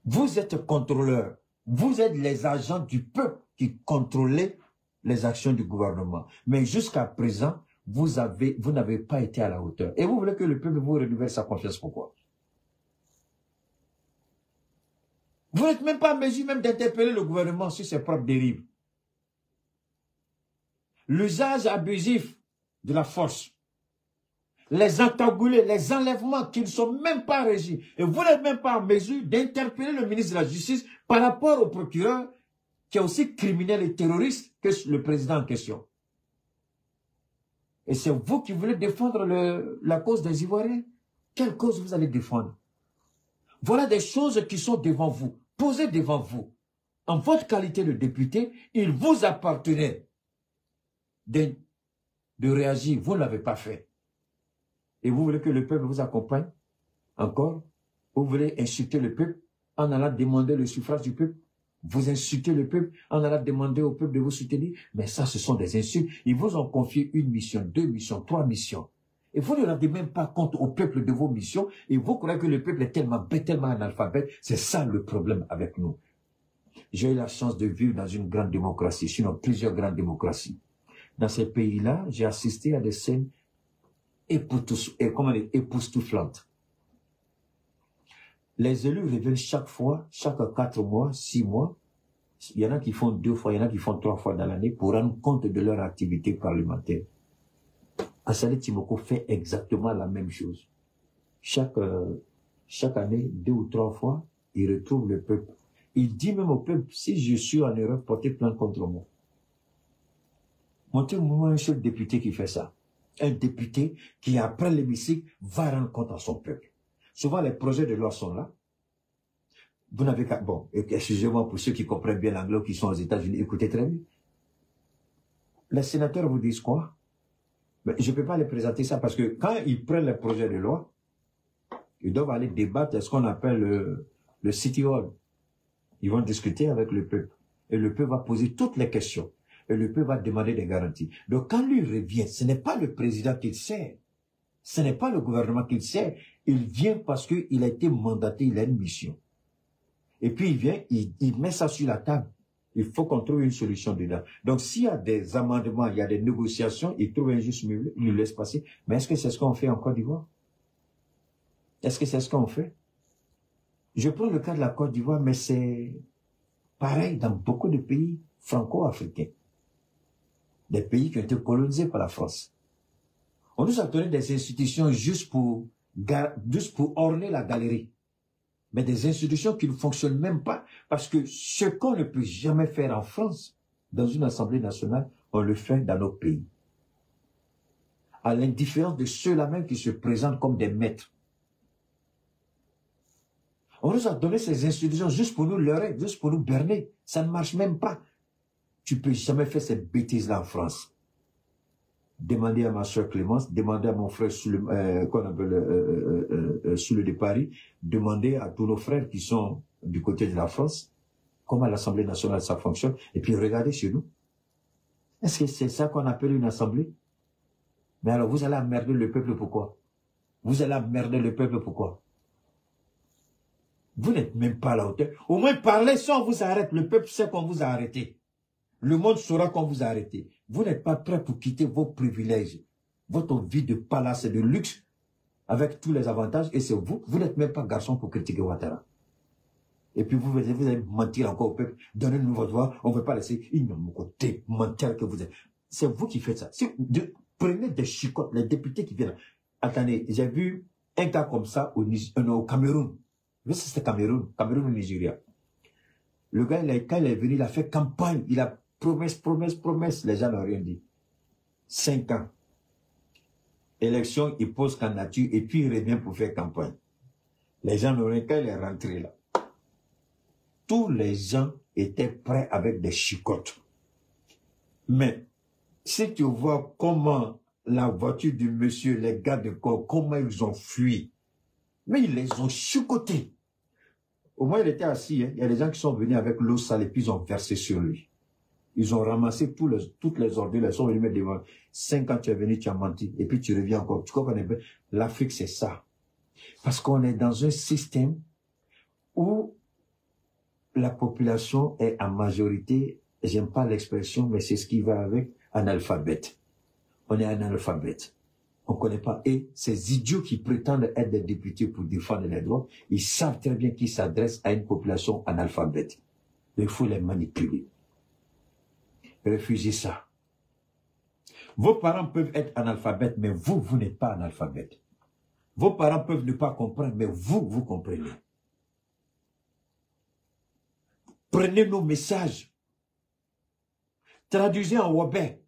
Vous êtes contrôleur. Vous êtes les agents du peuple qui contrôlent les actions du gouvernement. Mais jusqu'à présent, vous n'avez pas été à la hauteur. Et vous voulez que le peuple vous renouvelle sa confiance, pourquoi? Vous n'êtes même pas en mesure même d'interpeller le gouvernement sur ses propres dérives. L'usage abusif de la force, les encagoulés, les enlèvements qui ne sont même pas régis. Et vous n'êtes même pas en mesure d'interpeller le ministre de la Justice par rapport au procureur qui est aussi criminel et terroriste que le président en question. Et c'est vous qui voulez défendre la cause des Ivoiriens. Quelle cause vous allez défendre? Voilà des choses qui sont devant vous, posées devant vous. En votre qualité de député, il vous appartenait de réagir. Vous ne l'avez pas fait. Et vous voulez que le peuple vous accompagne encore? Vous voulez insulter le peuple en allant demander le suffrage du peuple? Vous insultez le peuple en allant demander au peuple de vous soutenir? Mais ça, ce sont des insultes. Ils vous ont confié 1 mission, 2 missions, 3 missions. Et vous ne rendez même pas compte au peuple de vos missions. Et vous croyez que le peuple est tellement bête, tellement analphabète. C'est ça le problème avec nous. J'ai eu la chance de vivre dans une grande démocratie, sinon plusieurs grandes démocraties. Dans ces pays-là, j'ai assisté à des scènes époustouflantes. Les élus reviennent chaque fois, chaque 4 mois, 6 mois. Il y en a qui font 2 fois, il y en a qui font 3 fois dans l'année pour rendre compte de leur activité parlementaire. Assali Timoko fait exactement la même chose. Chaque année, 2 ou 3 fois, il retrouve le peuple. Il dit même au peuple, si je suis en erreur, portez plainte contre moi. Montrez-moi un seul député qui fait ça. Un député qui, après l'hémicycle, va rendre compte à son peuple. Souvent, les projets de loi sont là. Vous n'avez qu'à... Bon, excusez-moi pour ceux qui comprennent bien l'anglais ou qui sont aux États-Unis, écoutez très bien. Les sénateurs vous disent quoi? Mais je ne peux pas les présenter ça parce que quand ils prennent les projets de loi, ils doivent aller débattre ce qu'on appelle le City Hall. Ils vont discuter avec le peuple. Et le peuple va poser toutes les questions. Et le peuple va demander des garanties. Donc quand lui revient, ce n'est pas le président qu'il sert. Ce n'est pas le gouvernement qu'il sert. Il vient parce qu'il a été mandaté, il a une mission. Et puis il vient, il met ça sur la table. Il faut qu'on trouve une solution dedans. Donc s'il y a des amendements, il y a des négociations, il trouve un juste milieu, il nous laisse passer. Mais est-ce que c'est ce qu'on fait en Côte d'Ivoire? Est-ce que c'est ce qu'on fait? Je prends le cas de la Côte d'Ivoire, mais c'est pareil dans beaucoup de pays franco-africains. Des pays qui ont été colonisés par la France. On nous a donné des institutions juste pour orner la galerie. Mais des institutions qui ne fonctionnent même pas. Parce que ce qu'on ne peut jamais faire en France, dans une assemblée nationale, on le fait dans nos pays. À l'indifférence de ceux-là même qui se présentent comme des maîtres. On nous a donné ces institutions juste pour nous leurrer, juste pour nous berner. Ça ne marche même pas. Tu ne peux jamais faire cette bêtise-là en France. Demandez à ma soeur Clémence, demandez à mon frère Soule de Paris, demandez à tous nos frères qui sont du côté de la France, comment l'Assemblée nationale ça fonctionne, et puis regardez chez nous. Est-ce que c'est ça qu'on appelle une assemblée? Mais alors vous allez emmerder le peuple pourquoi? Vous allez emmerder le peuple pourquoi? Vous n'êtes même pas à la hauteur. Au moins parlez si on vous arrête, le peuple sait qu'on vous a arrêté. Le monde saura qu'on vous a arrêté. Vous n'êtes pas prêt pour quitter vos privilèges, votre vie de palace et de luxe, avec tous les avantages, et c'est vous. Vous n'êtes même pas garçon pour critiquer Ouattara. Et puis vous allez mentir encore au peuple, donner une nouvelle voix, on ne veut pas laisser une côté mentir que vous êtes. C'est vous qui faites ça. Prenez des chicottes, les députés qui viennent. Attendez, j'ai vu un cas comme ça au Cameroun. C'était Cameroun au Nigeria. Le gars, quand il est venu, il a fait campagne, il a promesse, les gens n'ont rien dit. 5 ans. Élection, il pose candidature et puis il revient pour faire campagne. Les gens n'ont rien, quand il est rentré là. Tous les gens étaient prêts avec des chicottes. Mais, si tu vois comment la voiture du monsieur, les gars de corps, comment ils ont fui, mais ils les ont chicotés. Au moins, il était assis. Hein. Il y a des gens qui sont venus avec l'eau sale et puis ils ont versé sur lui. Ils ont ramassé toutes les ordures, ils sont venus mettre devant. 5 ans, tu es venu, tu as menti. Et puis tu reviens encore. Tu comprends bien? L'Afrique, c'est ça. Parce qu'on est dans un système où la population est en majorité, j'aime pas l'expression, mais c'est ce qui va avec, analphabète. on est analphabète. On ne connaît pas. Et ces idiots qui prétendent être des députés pour défendre les droits, ils savent très bien qu'ils s'adressent à une population analphabète. Il faut les manipuler. Refusez ça. Vos parents peuvent être analphabètes, mais vous, vous n'êtes pas analphabète. Vos parents peuvent ne pas comprendre, mais vous, vous comprenez. Prenez nos messages. Traduisez en Wabé,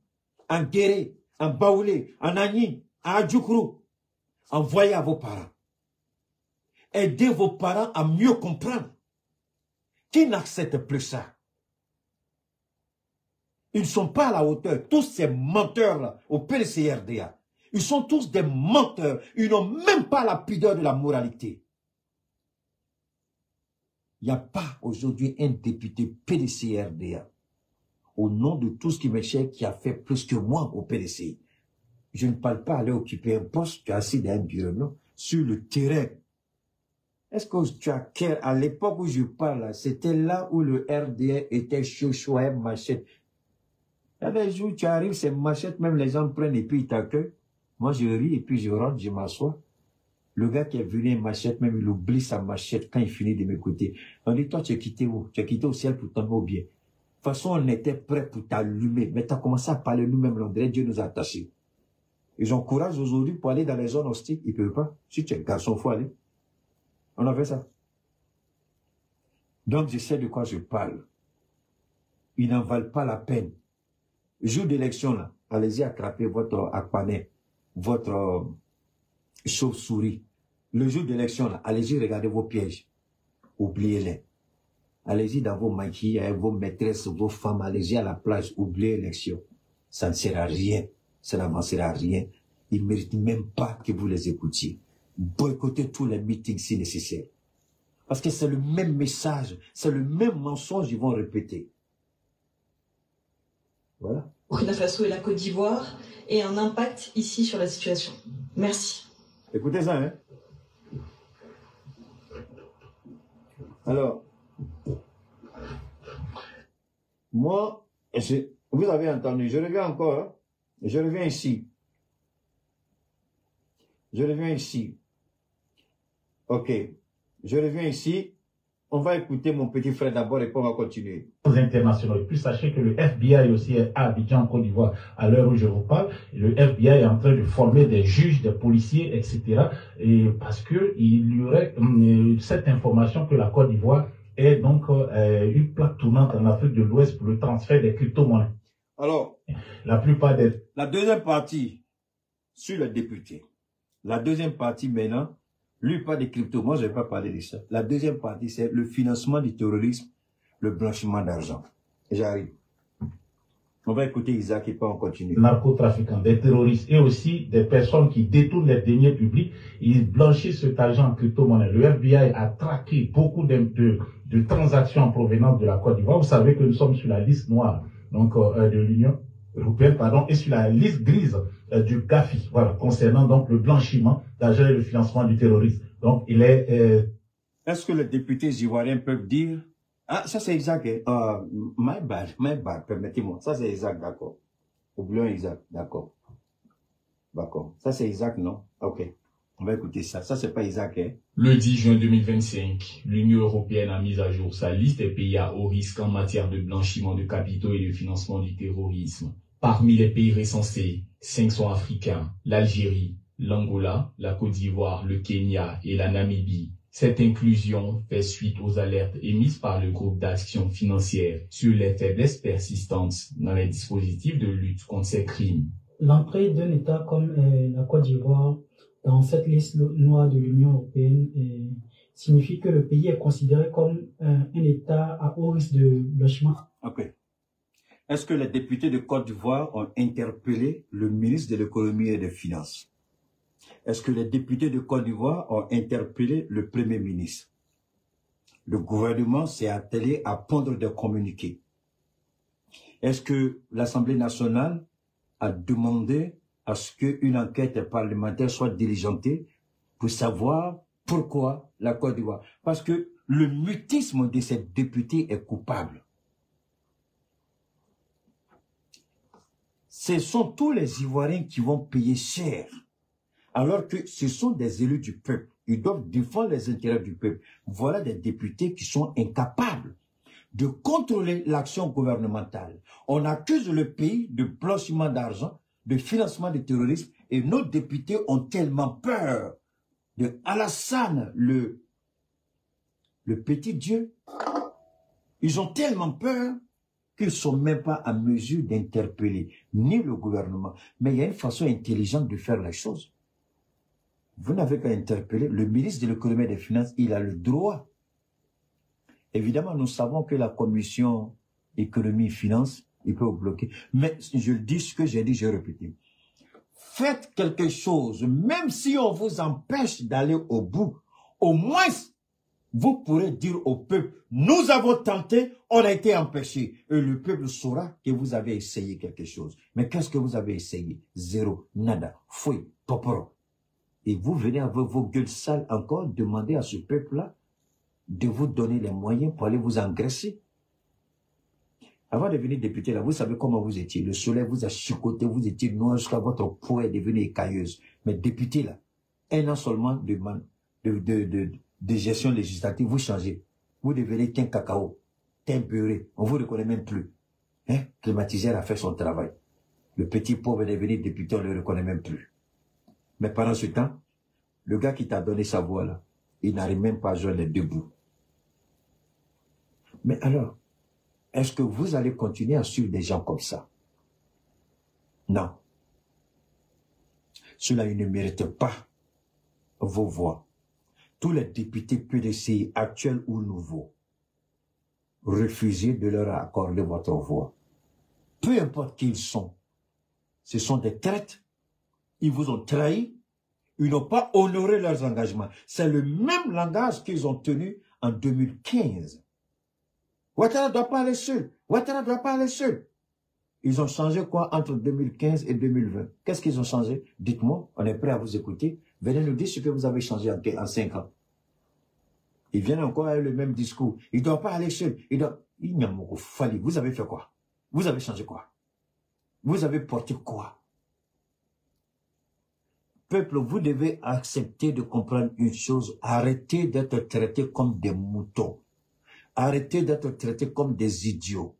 en Guéré, en Baoulé, en Agni, en Adjoukrou. Envoyez à vos parents. Aidez vos parents à mieux comprendre. Qui n'accepte plus ça? Ils ne sont pas à la hauteur. Tous ces menteurs-là au PDCRDA, ils sont tous des menteurs. Ils n'ont même pas la pudeur de la moralité. Il n'y a pas aujourd'hui un député PDCRDA, au nom de tout ce qui m'est cher, qui a fait plus que moi au PDC. Je ne parle pas aller occuper un poste, tu es assis dans un bureau, non, sur le terrain. Est-ce que tu as cœur, à l'époque où je parle, c'était là où le RDA était chaud, machette. Il y a des jours où tu arrives, c'est machette, même les gens prennent et puis ils t'accueillent. Moi, je ris et puis je rentre, je m'assois. Le gars qui est venu machette, même il oublie sa machette quand il finit de m'écouter. On dit, toi, tu es quitté où? Tu es quitté au ciel pour tomber au bien. De toute façon, on était prêt pour t'allumer. Mais tu as commencé à parler nous-mêmes, l'André, Dieu nous a attachés. Ils ont courage aujourd'hui pour aller dans les zones hostiles. Ils ne peuvent pas. Si tu es garçon, il faut aller. On a fait ça. Donc, je sais de quoi je parle. Ils n'en valent pas la peine. Jour d'élection, là, allez-y attraper votre akpané, votre chauve-souris. Le jour d'élection, là, allez-y regarder vos pièges. Oubliez-les. Allez-y dans vos maquilles, avec vos maîtresses, vos femmes, allez-y à la plage, oubliez l'élection. Ça ne sert à rien. Ça n'avancera à rien. Ils ne méritent même pas que vous les écoutiez. Boycottez tous les meetings si nécessaire. Parce que c'est le même message, c'est le même mensonge qu'ils vont répéter. Voilà. Burkina Faso et la Côte d'Ivoire et un impact ici sur la situation. Merci. Écoutez ça, hein. Alors, moi, vous avez entendu, je reviens encore, hein? Je reviens ici. Je reviens ici. Ok. Je reviens ici. On va écouter mon petit frère d'abord et puis on va continuer. Internationaux. Et puis sachez que le FBI aussi est à Abidjan, en Côte d'Ivoire, à l'heure où je vous parle. Le FBI est en train de former des juges, des policiers, etc. Et parce que il y aurait cette information que la Côte d'Ivoire est donc une plaque tournante en Afrique de l'Ouest pour le transfert des crypto-monnaies. Alors, la plupart des... La deuxième partie, sur le député. La deuxième partie maintenant, lui pas des cryptos, moi je ne vais pas parler de ça. La deuxième partie, c'est le financement du terrorisme, le blanchiment d'argent. J'arrive. On va écouter Isaac et pas on continue. Narcotrafiquants, des terroristes et aussi des personnes qui détournent les deniers publics, ils blanchissent cet argent en crypto-monnaie. Le FBI a traqué beaucoup de transactions en provenance de la Côte d'Ivoire. Vous savez que nous sommes sur la liste noire donc de l'Union européenne, pardon, et sur la liste grise du GAFI, voilà, concernant donc le blanchiment d'argent et le financement du terrorisme. Donc, il est... Est-ce que les députés ivoiriens peuvent dire... Ah, ça c'est Isaac, my bad, permettez-moi. Ça c'est Isaac, d'accord. Oublions Isaac, d'accord. D'accord. Ça c'est Isaac, non? Ok. On va écouter ça. Ça c'est pas Isaac, hein? Le 10 juin 2025, l'Union européenne a mis à jour sa liste des pays à haut risque en matière de blanchiment de capitaux et de financement du terrorisme. Parmi les pays recensés, 5 sont africains, l'Algérie, l'Angola, la Côte d'Ivoire, le Kenya et la Namibie. Cette inclusion fait suite aux alertes émises par le groupe d'action financière sur les faiblesses persistantes dans les dispositifs de lutte contre ces crimes. L'entrée d'un État comme la Côte d'Ivoire dans cette liste noire de l'Union européenne signifie que le pays est considéré comme un État à haut risque de blanchiment. Ok. Est-ce que les députés de Côte d'Ivoire ont interpellé le ministre de l'économie et des finances? Est-ce que les députés de Côte d'Ivoire ont interpellé le Premier ministre? Le gouvernement s'est attelé à pondre des communiqués. Est-ce que l'Assemblée nationale a demandé à ce qu'une enquête parlementaire soit diligentée pour savoir pourquoi la Côte d'Ivoire? Parce que le mutisme de ces députés est coupable. ce sont tous les Ivoiriens qui vont payer cher. Alors que ce sont des élus du peuple. Ils doivent défendre les intérêts du peuple. Voilà des députés qui sont incapables de contrôler l'action gouvernementale. On accuse le pays de blanchiment d'argent, de financement du terrorisme, et nos députés ont tellement peur de Alassane, le petit Dieu. Ils ont tellement peur qu'ils ne sont même pas en mesure d'interpeller ni le gouvernement. Mais il y a une façon intelligente de faire les choses. Vous n'avez qu'à interpeller le ministre de l'économie et des finances, il a le droit. Évidemment, nous savons que la commission économie et finances, il peut vous bloquer. Mais je le dis, ce que j'ai dit, je répète. Faites quelque chose, même si on vous empêche d'aller au bout, au moins, vous pourrez dire au peuple, nous avons tenté, on a été empêché. Et le peuple saura que vous avez essayé quelque chose. Mais qu'est-ce que vous avez essayé? Zéro, nada, fouille, poporo. Et vous venez avec vos gueules sales encore demander à ce peuple-là de vous donner les moyens pour aller vous engraisser. Avant de devenir député, là, vous savez comment vous étiez. Le soleil vous a chicoté, vous étiez noir jusqu'à votre peau est devenue écailleuse. Mais député, là, un an seulement de gestion législative, vous changez. Vous devenez qu'un cacao, qu'un beurré. On ne vous reconnaît même plus. Hein? Climatiseur a fait son travail. Le petit pauvre est devenu député, on ne le reconnaît même plus. Mais pendant ce temps, le gars qui t'a donné sa voix là, il n'arrive même pas à joindre les deux bouts. Mais alors, est-ce que vous allez continuer à suivre des gens comme ça? Non. Cela, ils ne méritent pas vos voix. Tous les députés PDC, actuels ou nouveaux, refusez de leur accorder votre voix. Peu importe qui ils sont. Ce sont des traites. Ils vous ont trahi. Ils n'ont pas honoré leurs engagements. C'est le même langage qu'ils ont tenu en 2015. Ouattara ne doit pas aller seul. Ouattara ne doit pas aller seul. Ils ont changé quoi entre 2015 et 2020? Qu'est-ce qu'ils ont changé? Dites-moi, on est prêt à vous écouter. Venez nous dire ce que vous avez changé en 5 ans. Ils viennent encore avec le même discours. Il ne doit pas aller seul. Vous avez fait quoi? Vous avez changé quoi? Vous avez porté quoi? Peuple, vous devez accepter de comprendre une chose. Arrêtez d'être traités comme des moutons. Arrêtez d'être traités comme des idiots.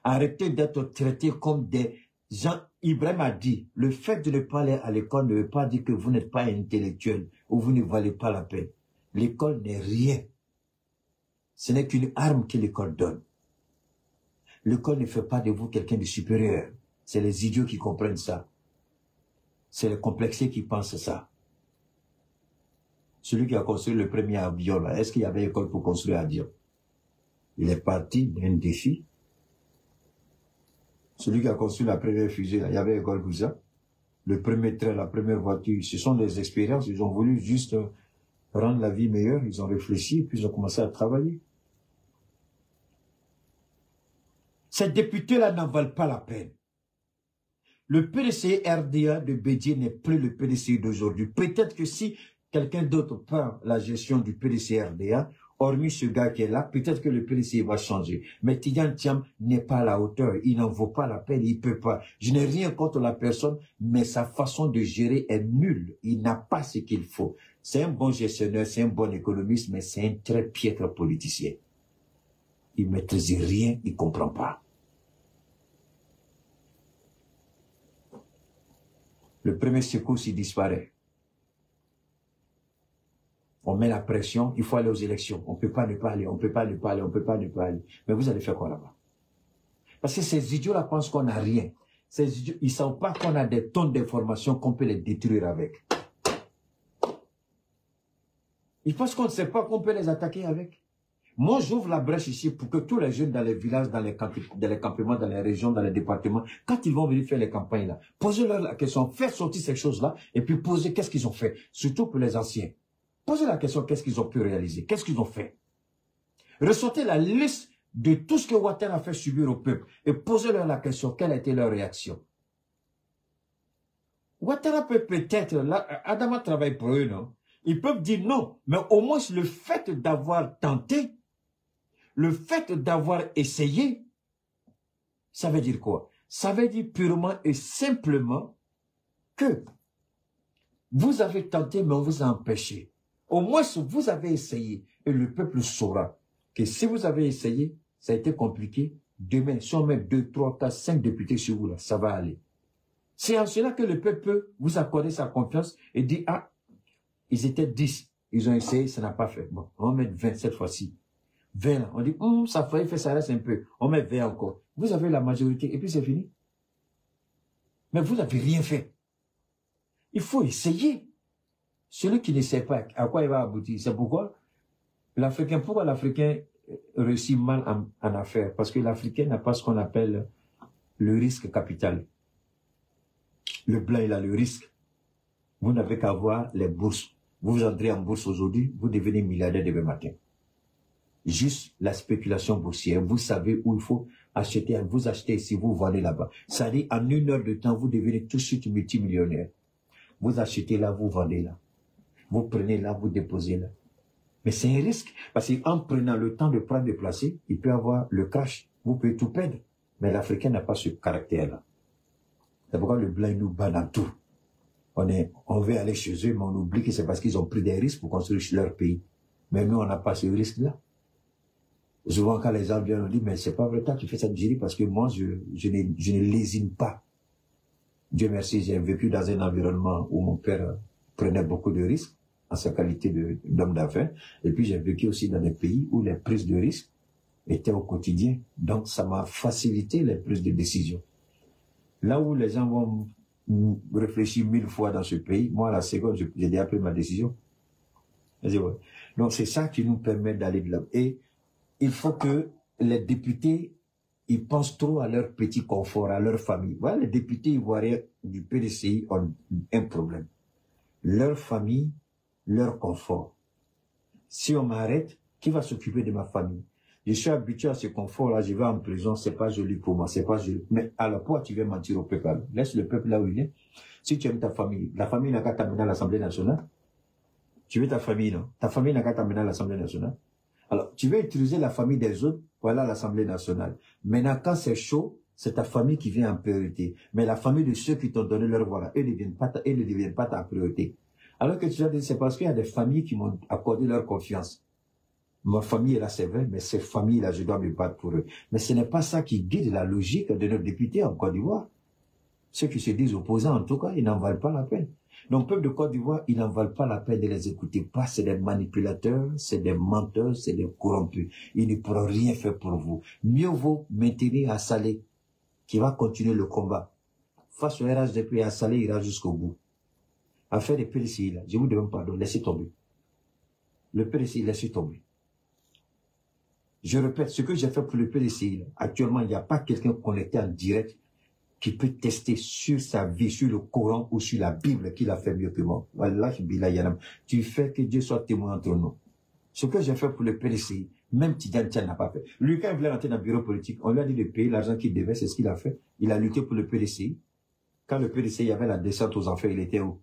Arrêtez d'être traités comme des gens. Ibrahim a dit, le fait de ne pas aller à l'école ne veut pas dire que vous n'êtes pas intellectuel ou vous ne valez pas la peine. L'école n'est rien. Ce n'est qu'une arme que l'école donne. L'école ne fait pas de vous quelqu'un de supérieur. C'est les idiots qui comprennent ça. C'est les complexés qui pensent ça. Celui qui a construit le premier avion, est-ce qu'il y avait école pour construire un avion? Il est parti d'un défi. Celui qui a construit la première fusée, il y avait école pour ça. Le premier train, la première voiture, ce sont des expériences. Ils ont voulu juste rendre la vie meilleure. Ils ont réfléchi, puis ils ont commencé à travailler. Ces députés-là n'en valent pas la peine. Le PDC RDA de Bédié n'est plus le PDC d'aujourd'hui. Peut-être que si quelqu'un d'autre prend la gestion du PDC RDA, hormis ce gars qui est là, peut-être que le PDC va changer. Mais Tidjane Thiam n'est pas à la hauteur. Il n'en vaut pas la peine. Il ne peut pas. Je n'ai rien contre la personne, mais sa façon de gérer est nulle. Il n'a pas ce qu'il faut. C'est un bon gestionnaire, c'est un bon économiste, mais c'est un très piètre politicien. Il ne maîtrise rien, il ne comprend pas. Le premier secours, s'il disparaît. On met la pression, il faut aller aux élections. On ne peut pas ne pas aller, on ne peut pas ne pas aller, on ne peut pas ne pas aller. Mais vous allez faire quoi là-bas? Parce que ces idiots-là pensent qu'on n'a rien. Ces idiots, ils ne savent pas qu'on a des tonnes d'informations qu'on peut les détruire avec. Ils pensent qu'on ne sait pas qu'on peut les attaquer avec. Moi, j'ouvre la brèche ici pour que tous les jeunes dans les villages, dans les campements, dans les régions, dans les départements, quand ils vont venir faire les campagnes là, posez-leur la question, faire sortir ces choses-là, et puis posez qu'est-ce qu'ils ont fait, surtout pour les anciens. Posez la question, qu'est-ce qu'ils ont pu réaliser, qu'est-ce qu'ils ont fait. Ressortez la liste de tout ce que Ouattara a fait subir au peuple, et posez-leur la question, quelle a été leur réaction. Ouattara peut peut-être, Adama travaille pour eux, non? Ils peuvent dire non, mais au moins le fait d'avoir tenté, le fait d'avoir essayé, ça veut dire quoi? Ça veut dire purement et simplement que vous avez tenté, mais on vous a empêché. Au moins, vous avez essayé. Et le peuple saura que si vous avez essayé, ça a été compliqué. Demain, si on met 2, 3, 4, 5 députés sur vous, là, ça va aller. C'est en cela que le peuple peut vous accorder sa confiance et dire, ah, ils étaient 10. Ils ont essayé, ça n'a pas fait. Bon, on va mettre 20 cette fois-ci. 20 là. On dit, ça fait, ça reste un peu. On met 20 encore. Vous avez la majorité et puis c'est fini. Mais vous n'avez rien fait. Il faut essayer. Celui qui ne sait pas à quoi il va aboutir, c'est pourquoi l'Africain réussit mal en affaires. Parce que l'Africain n'a pas ce qu'on appelle le risque capital. Le blanc, il a le risque. Vous n'avez qu'à voir les bourses. Vous entrez en bourse aujourd'hui, vous devenez milliardaire demain matin. Juste la spéculation boursière. Vous savez où il faut acheter. Vous achetez ici, vous vendez là-bas. Ça dit, en 1 heure de temps, vous devenez tout de suite multimillionnaire. Vous achetez là, vous vendez là. Vous prenez là, vous déposez là. Mais c'est un risque. Parce qu'en prenant le temps de prendre et placer, il peut avoir le crash. Vous pouvez tout perdre. Mais l'Africain n'a pas ce caractère-là. C'est pourquoi le blanc nous bat dans tout. On veut aller chez eux, mais on oublie que c'est parce qu'ils ont pris des risques pour construire leur pays. Mais nous, on n'a pas ce risque-là. Souvent, quand les gens viennent, on dit, mais c'est pas vrai, toi, tu fais ça, je dis, parce que moi, je ne lésine pas. Dieu merci, j'ai vécu dans un environnement où mon père prenait beaucoup de risques, en sa qualité d'homme d'affaires. Et puis, j'ai vécu aussi dans des pays où les prises de risques étaient au quotidien. Donc, ça m'a facilité les prises de décision. Là où les gens vont réfléchir 1000 fois dans ce pays, moi, à la seconde, j'ai déjà pris ma décision. Donc, c'est ça qui nous permet d'aller de l'avant. Et il faut que les députés, ils pensent trop à leur petit confort, à leur famille. Voilà, les députés ivoiriens du PDCI ont un problème. Leur famille, leur confort. Si on m'arrête, qui va s'occuper de ma famille? Je suis habitué à ce confort-là, je vais en prison, c'est pas joli pour moi, c'est pas joli. Mais à la fois, tu veux mentir au peuple. Laisse le peuple là où il est. Si tu aimes ta famille, la famille n'a qu'à t'amener à l'Assemblée nationale. Tu veux ta famille, non? Ta famille n'a qu'à t'amener à l'Assemblée nationale. Alors, tu veux utiliser la famille des autres, voilà l'Assemblée nationale. Maintenant, quand c'est chaud, c'est ta famille qui vient en priorité. Mais la famille de ceux qui t'ont donné leur voix, eux ne deviennent pas ta priorité. Alors que tu as dit, c'est parce qu'il y a des familles qui m'ont accordé leur confiance. Ma famille est là, c'est vrai, mais ces familles-là, je dois me battre pour eux. Mais ce n'est pas ça qui guide la logique de nos députés en Côte d'Ivoire. Ceux qui se disent opposants, en tout cas, ils n'en valent pas la peine. Donc, peuple de Côte d'Ivoire, ils n'en valent pas la peine de les écouter. Pas, c'est des manipulateurs, c'est des menteurs, c'est des corrompus. Ils ne pourront rien faire pour vous. Mieux vaut maintenir à Salé, qui va continuer le combat. Face au RHDP à Salé, il ira jusqu'au bout. Affaire des PDCI, là, je vous demande pardon, laissez tomber. Le PDCI, laissez tomber. Je répète, ce que j'ai fait pour le PDCI, là, actuellement, il n'y a pas quelqu'un connecté en direct qui peut tester sur sa vie, sur le Coran ou sur la Bible qu'il a fait mieux que moi. Wallahi billahi yanam. Tu fais que Dieu soit témoin entre nous. Ce que j'ai fait pour le PDCI, même Tidjane Tchane n'a pas fait. Lui, quand il voulait rentrer dans le bureau politique, on lui a dit de payer l'argent qu'il devait, c'est ce qu'il a fait. Il a lutté pour le PDCI. Quand le PDCI avait la descente aux enfers, il était où?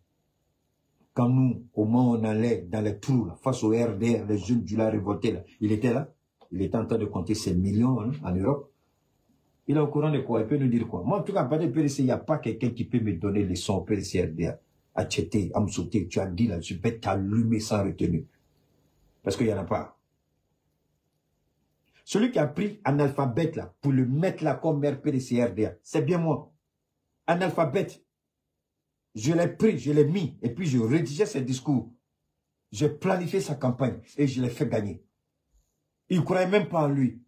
Quand nous, au moment où on allait dans les trous, là, face au RDR, les jeunes du la révoltés, là, il était là. Il était en train de compter ses millions hein, en Europe. Il est au courant de quoi? Il peut nous dire quoi? Moi, en tout cas, pas de PDC, il n'y a pas quelqu'un qui peut me donner les sons PDC-RDA. À Tchété, à Msouté, tu as dit là, je peux t'allumer sans retenue. Parce qu'il n'y en a pas. Celui qui a pris analphabète là, pour le mettre là comme maire PDC-RDA, c'est bien moi. Analphabète. Je l'ai pris, je l'ai mis, et puis je rédigeais ses discours. J'ai planifié sa campagne, et je l'ai fait gagner. Il ne croyait même pas en lui.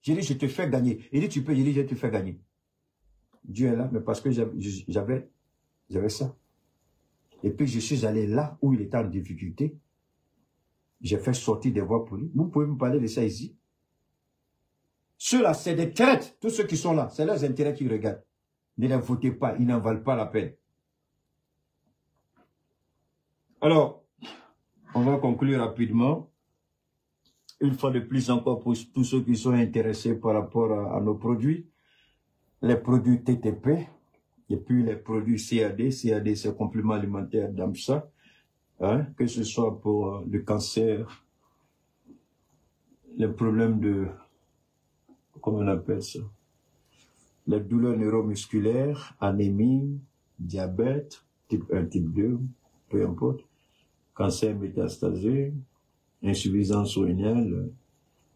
J'ai dit, je te fais gagner. Il dit, tu peux, j'ai dit, je te fais gagner. Dieu est là, mais parce que j'avais ça. Et puis, je suis allé là où il était en difficulté. J'ai fait sortir des voix pour lui. Vous pouvez me parler de ça ici. Ceux-là, c'est des traites. Tous ceux qui sont là, c'est leurs intérêts qui regardent. Ne les votez pas, ils n'en valent pas la peine. Alors, on va conclure rapidement. Une fois de plus encore pour tous ceux qui sont intéressés par rapport à nos produits, les produits TTP et puis les produits CAD. CAD, c'est complément alimentaire d'AMSA, hein, que ce soit pour le cancer, les problèmes de, comment on appelle ça, les douleurs neuromusculaires, anémie, diabète, type 1, type 2, peu importe, cancer métastasé, insuffisance rénale.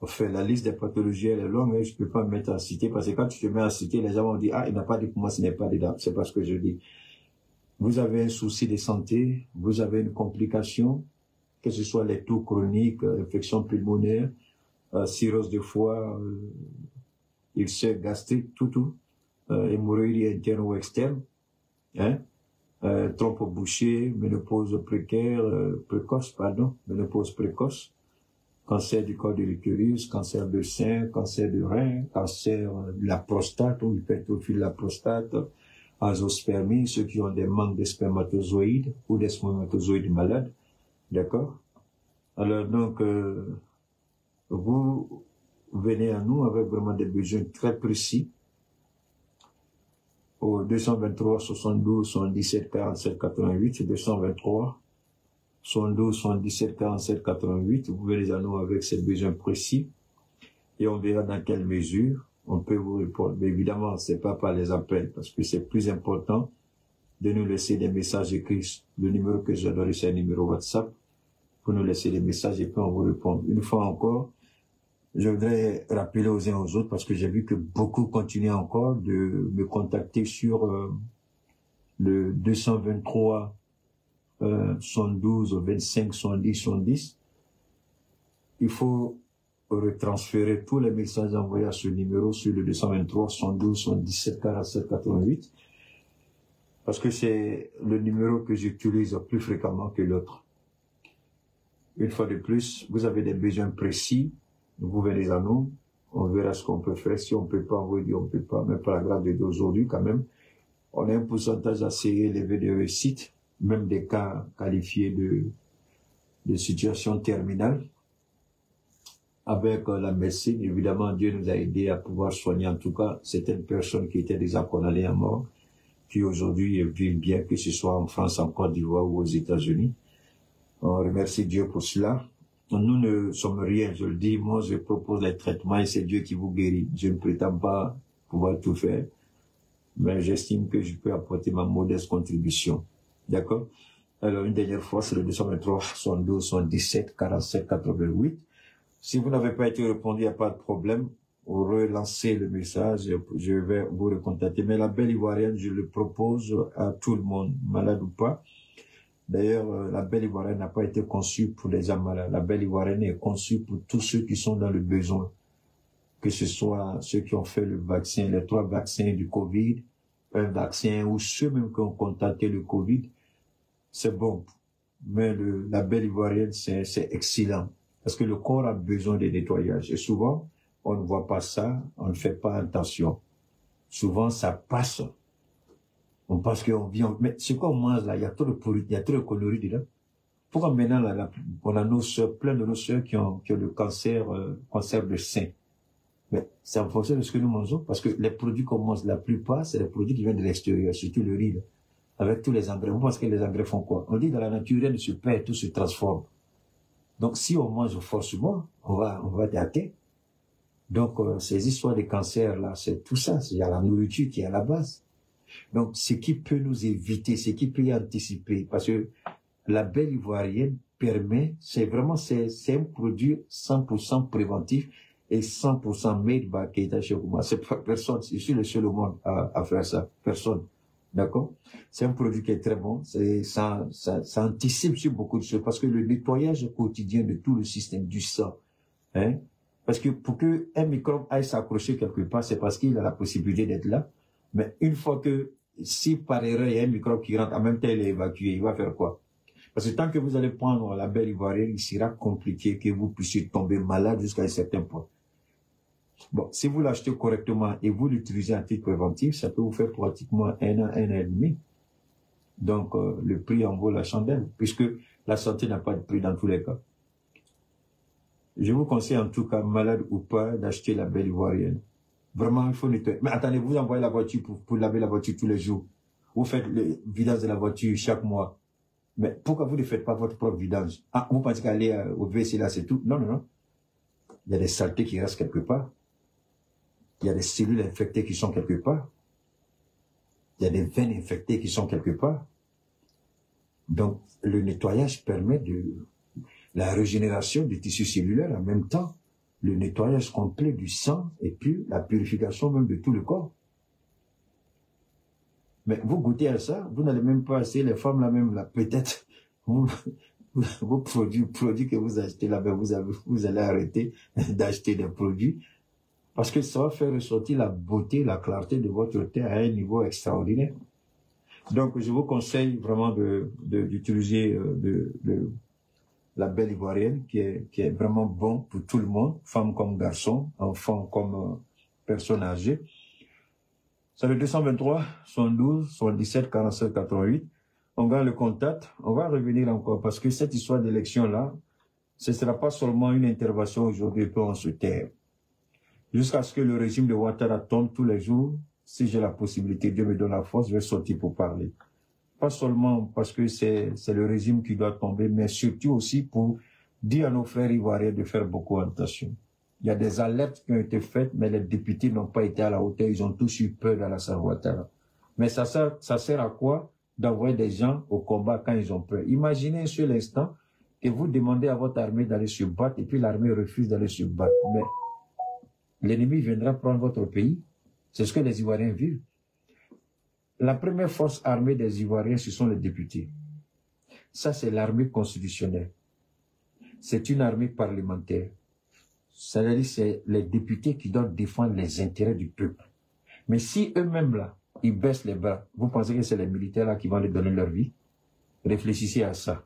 Enfin, la liste des pathologies, elle est longue, hein, je ne peux pas me mettre à citer, parce que quand tu te mets à citer, les gens vont dire, ah, il n'a pas dit pour moi, ce n'est pas dedans. C'est pas ce que je dis. Vous avez un souci de santé, vous avez une complication, que ce soit les toux chroniques, infection pulmonaire, cirrhose de foie, ulcère gastrique, tout, hémorroïde interne ou externe, hein, trompe bouchée, ménopause précoce, cancer du col de l'utérus, cancer de sein, cancer de rein, cancer de la prostate ou hypertrophie de la prostate, azoospermie, ceux qui ont des manques de spermatozoïdes ou des spermatozoïdes malades, d'accord? Alors donc, vous venez à nous avec vraiment des besoins très précis au 223 72 77 47 88, 223 72 77 47 88, vous venez à nous avec ces besoins précis et on verra dans quelle mesure on peut vous répondre. Mais évidemment, c'est pas par les appels, parce que c'est plus important de nous laisser des messages écrits. Le numéro que j'ai donné, c'est un numéro WhatsApp, pour nous laisser des messages et puis on vous répond. Une fois encore, je voudrais rappeler aux uns aux autres, parce que j'ai vu que beaucoup continuent encore de me contacter sur le 223 72 25 70 70. Il faut retransférer tous les messages envoyés à ce numéro sur le 223 72 77 47 88, parce que c'est le numéro que j'utilise plus fréquemment que l'autre. Une fois de plus, vous avez des besoins précis, vous venez à nous, on verra ce qu'on peut faire. Si on peut pas, on vous dit on peut pas, mais par la grâce de Dieu aujourd'hui quand même, on a un pourcentage assez élevé de réussite, même des cas qualifiés de situation terminale. Avec la médecine, évidemment, Dieu nous a aidés à pouvoir soigner, en tout cas, certaines personnes qui étaient déjà condamnées à mort, qui aujourd'hui vivent bien, que ce soit en France, en Côte d'Ivoire ou aux États-Unis. On remercie Dieu pour cela. Nous ne sommes rien, je le dis, moi je propose les traitements et c'est Dieu qui vous guérit. Je ne prétends pas pouvoir tout faire, mais j'estime que je peux apporter ma modeste contribution. D'accord? Alors, une dernière fois, c'est le 223 72 77 47 88. Si vous n'avez pas été répondu, il n'y a pas de problème. Vous relancez le message, je vais vous recontacter. Mais la belle ivoirienne, je le propose à tout le monde, malade ou pas. D'ailleurs, la belle ivoirienne n'a pas été conçue pour les gens malades. La belle ivoirienne est conçue pour tous ceux qui sont dans le besoin. Que ce soit ceux qui ont fait le vaccin, les 3 vaccins du Covid, un vaccin, ou ceux même qui ont contacté le Covid, c'est bon. Mais la belle ivoirienne, c'est excellent. Parce que le corps a besoin de nettoyage. Et souvent, on ne voit pas ça, on ne fait pas attention. Souvent, ça passe. On pense qu'on vit, mais ce qu'on mange là, il y a trop de pourri, il y a trop de conneries dedans. Pourquoi maintenant, là, on a nos soeurs, plein de nos soeurs qui ont le cancer de sein. Mais c'est en fonction de ce que nous mangeons, parce que les produits qu'on mange, la plupart, c'est les produits qui viennent de l'extérieur, surtout le riz, là, avec tous les engrais. Vous pensez que les engrais font quoi? On dit dans la nature, rien ne se perd, tout se transforme. Donc, si on mange forcément, on va dater. Donc, ces histoires de cancer, là, c'est tout ça. Il y a la nourriture qui est à la base. Donc, ce qui peut nous éviter, ce qui peut y anticiper, parce que la belle ivoirienne permet, c'est un produit 100% préventif et 100% made by Keita Chokouma. C'est pas personne, je suis le seul au monde à faire ça. Personne. D'accord? C'est un produit qui est très bon. Ça anticipe sur beaucoup de choses, parce que le nettoyage quotidien de tout le système du sang, hein, parce que pour que un microbe aille s'accrocher quelque part, c'est parce qu'il a la possibilité d'être là. Mais une fois que, si par erreur, il y a un microbe qui rentre, en même temps il est évacué, il va faire quoi? Parce que tant que vous allez prendre la belle ivoirienne, il sera compliqué que vous puissiez tomber malade jusqu'à un certain point. Bon, si vous l'achetez correctement et vous l'utilisez en titre préventif, ça peut vous faire pratiquement 1 an, 1 an et demi. Donc, le prix en vaut la chandelle, puisque la santé n'a pas de prix dans tous les cas. Je vous conseille en tout cas, malade ou pas, d'acheter la belle ivoirienne. Vraiment, il faut nettoyer. Mais attendez, vous envoyez la voiture pour laver la voiture tous les jours. Vous faites le vidange de la voiture chaque mois. Mais pourquoi vous ne faites pas votre propre vidange? Ah, vous pensez qu'aller au WC là, c'est tout? Non, non, non. Il y a des saletés qui restent quelque part. Il y a des cellules infectées qui sont quelque part. Il y a des veines infectées qui sont quelque part. Donc, le nettoyage permet la régénération du tissu cellulaire en même temps, le nettoyage complet du sang et puis la purification même de tout le corps. Mais vous goûtez à ça, vous n'allez même pas essayer, les femmes là même, là, peut-être, vos produits que vous achetez là, ben vous allez arrêter d'acheter des produits parce que ça va faire ressortir la beauté, la clarté de votre thé à un niveau extraordinaire. Donc, je vous conseille vraiment d'utiliser la belle ivoirienne qui est vraiment bon pour tout le monde, femmes comme garçons, enfants comme personnes âgées. C'est le 223 72 77 47 88. On garde le contact. On va revenir encore parce que cette histoire d'élection-là, ce ne sera pas seulement une intervention aujourd'hui pour on se taire. Jusqu'à ce que le régime de Ouattara tombe tous les jours, si j'ai la possibilité, Dieu me donne la force, je vais sortir pour parler. Pas seulement parce que c'est le régime qui doit tomber, mais surtout aussi pour dire à nos frères ivoiriens de faire beaucoup attention. Il y a des alertes qui ont été faites, mais les députés n'ont pas été à la hauteur. Ils ont tous eu peur d'Alassane Ouattara. Mais ça sert à quoi d'envoyer des gens au combat quand ils ont peur? Imaginez un seul instant que vous demandez à votre armée d'aller se battre et puis l'armée refuse d'aller se battre. Mais l'ennemi viendra prendre votre pays. C'est ce que les Ivoiriens vivent. La première force armée des Ivoiriens, ce sont les députés. Ça, c'est l'armée constitutionnelle. C'est une armée parlementaire. C'est-à-dire c'est les députés qui doivent défendre les intérêts du peuple. Mais si eux-mêmes là, ils baissent les bras, vous pensez que c'est les militaires là qui vont les donner leur vie? Réfléchissez à ça.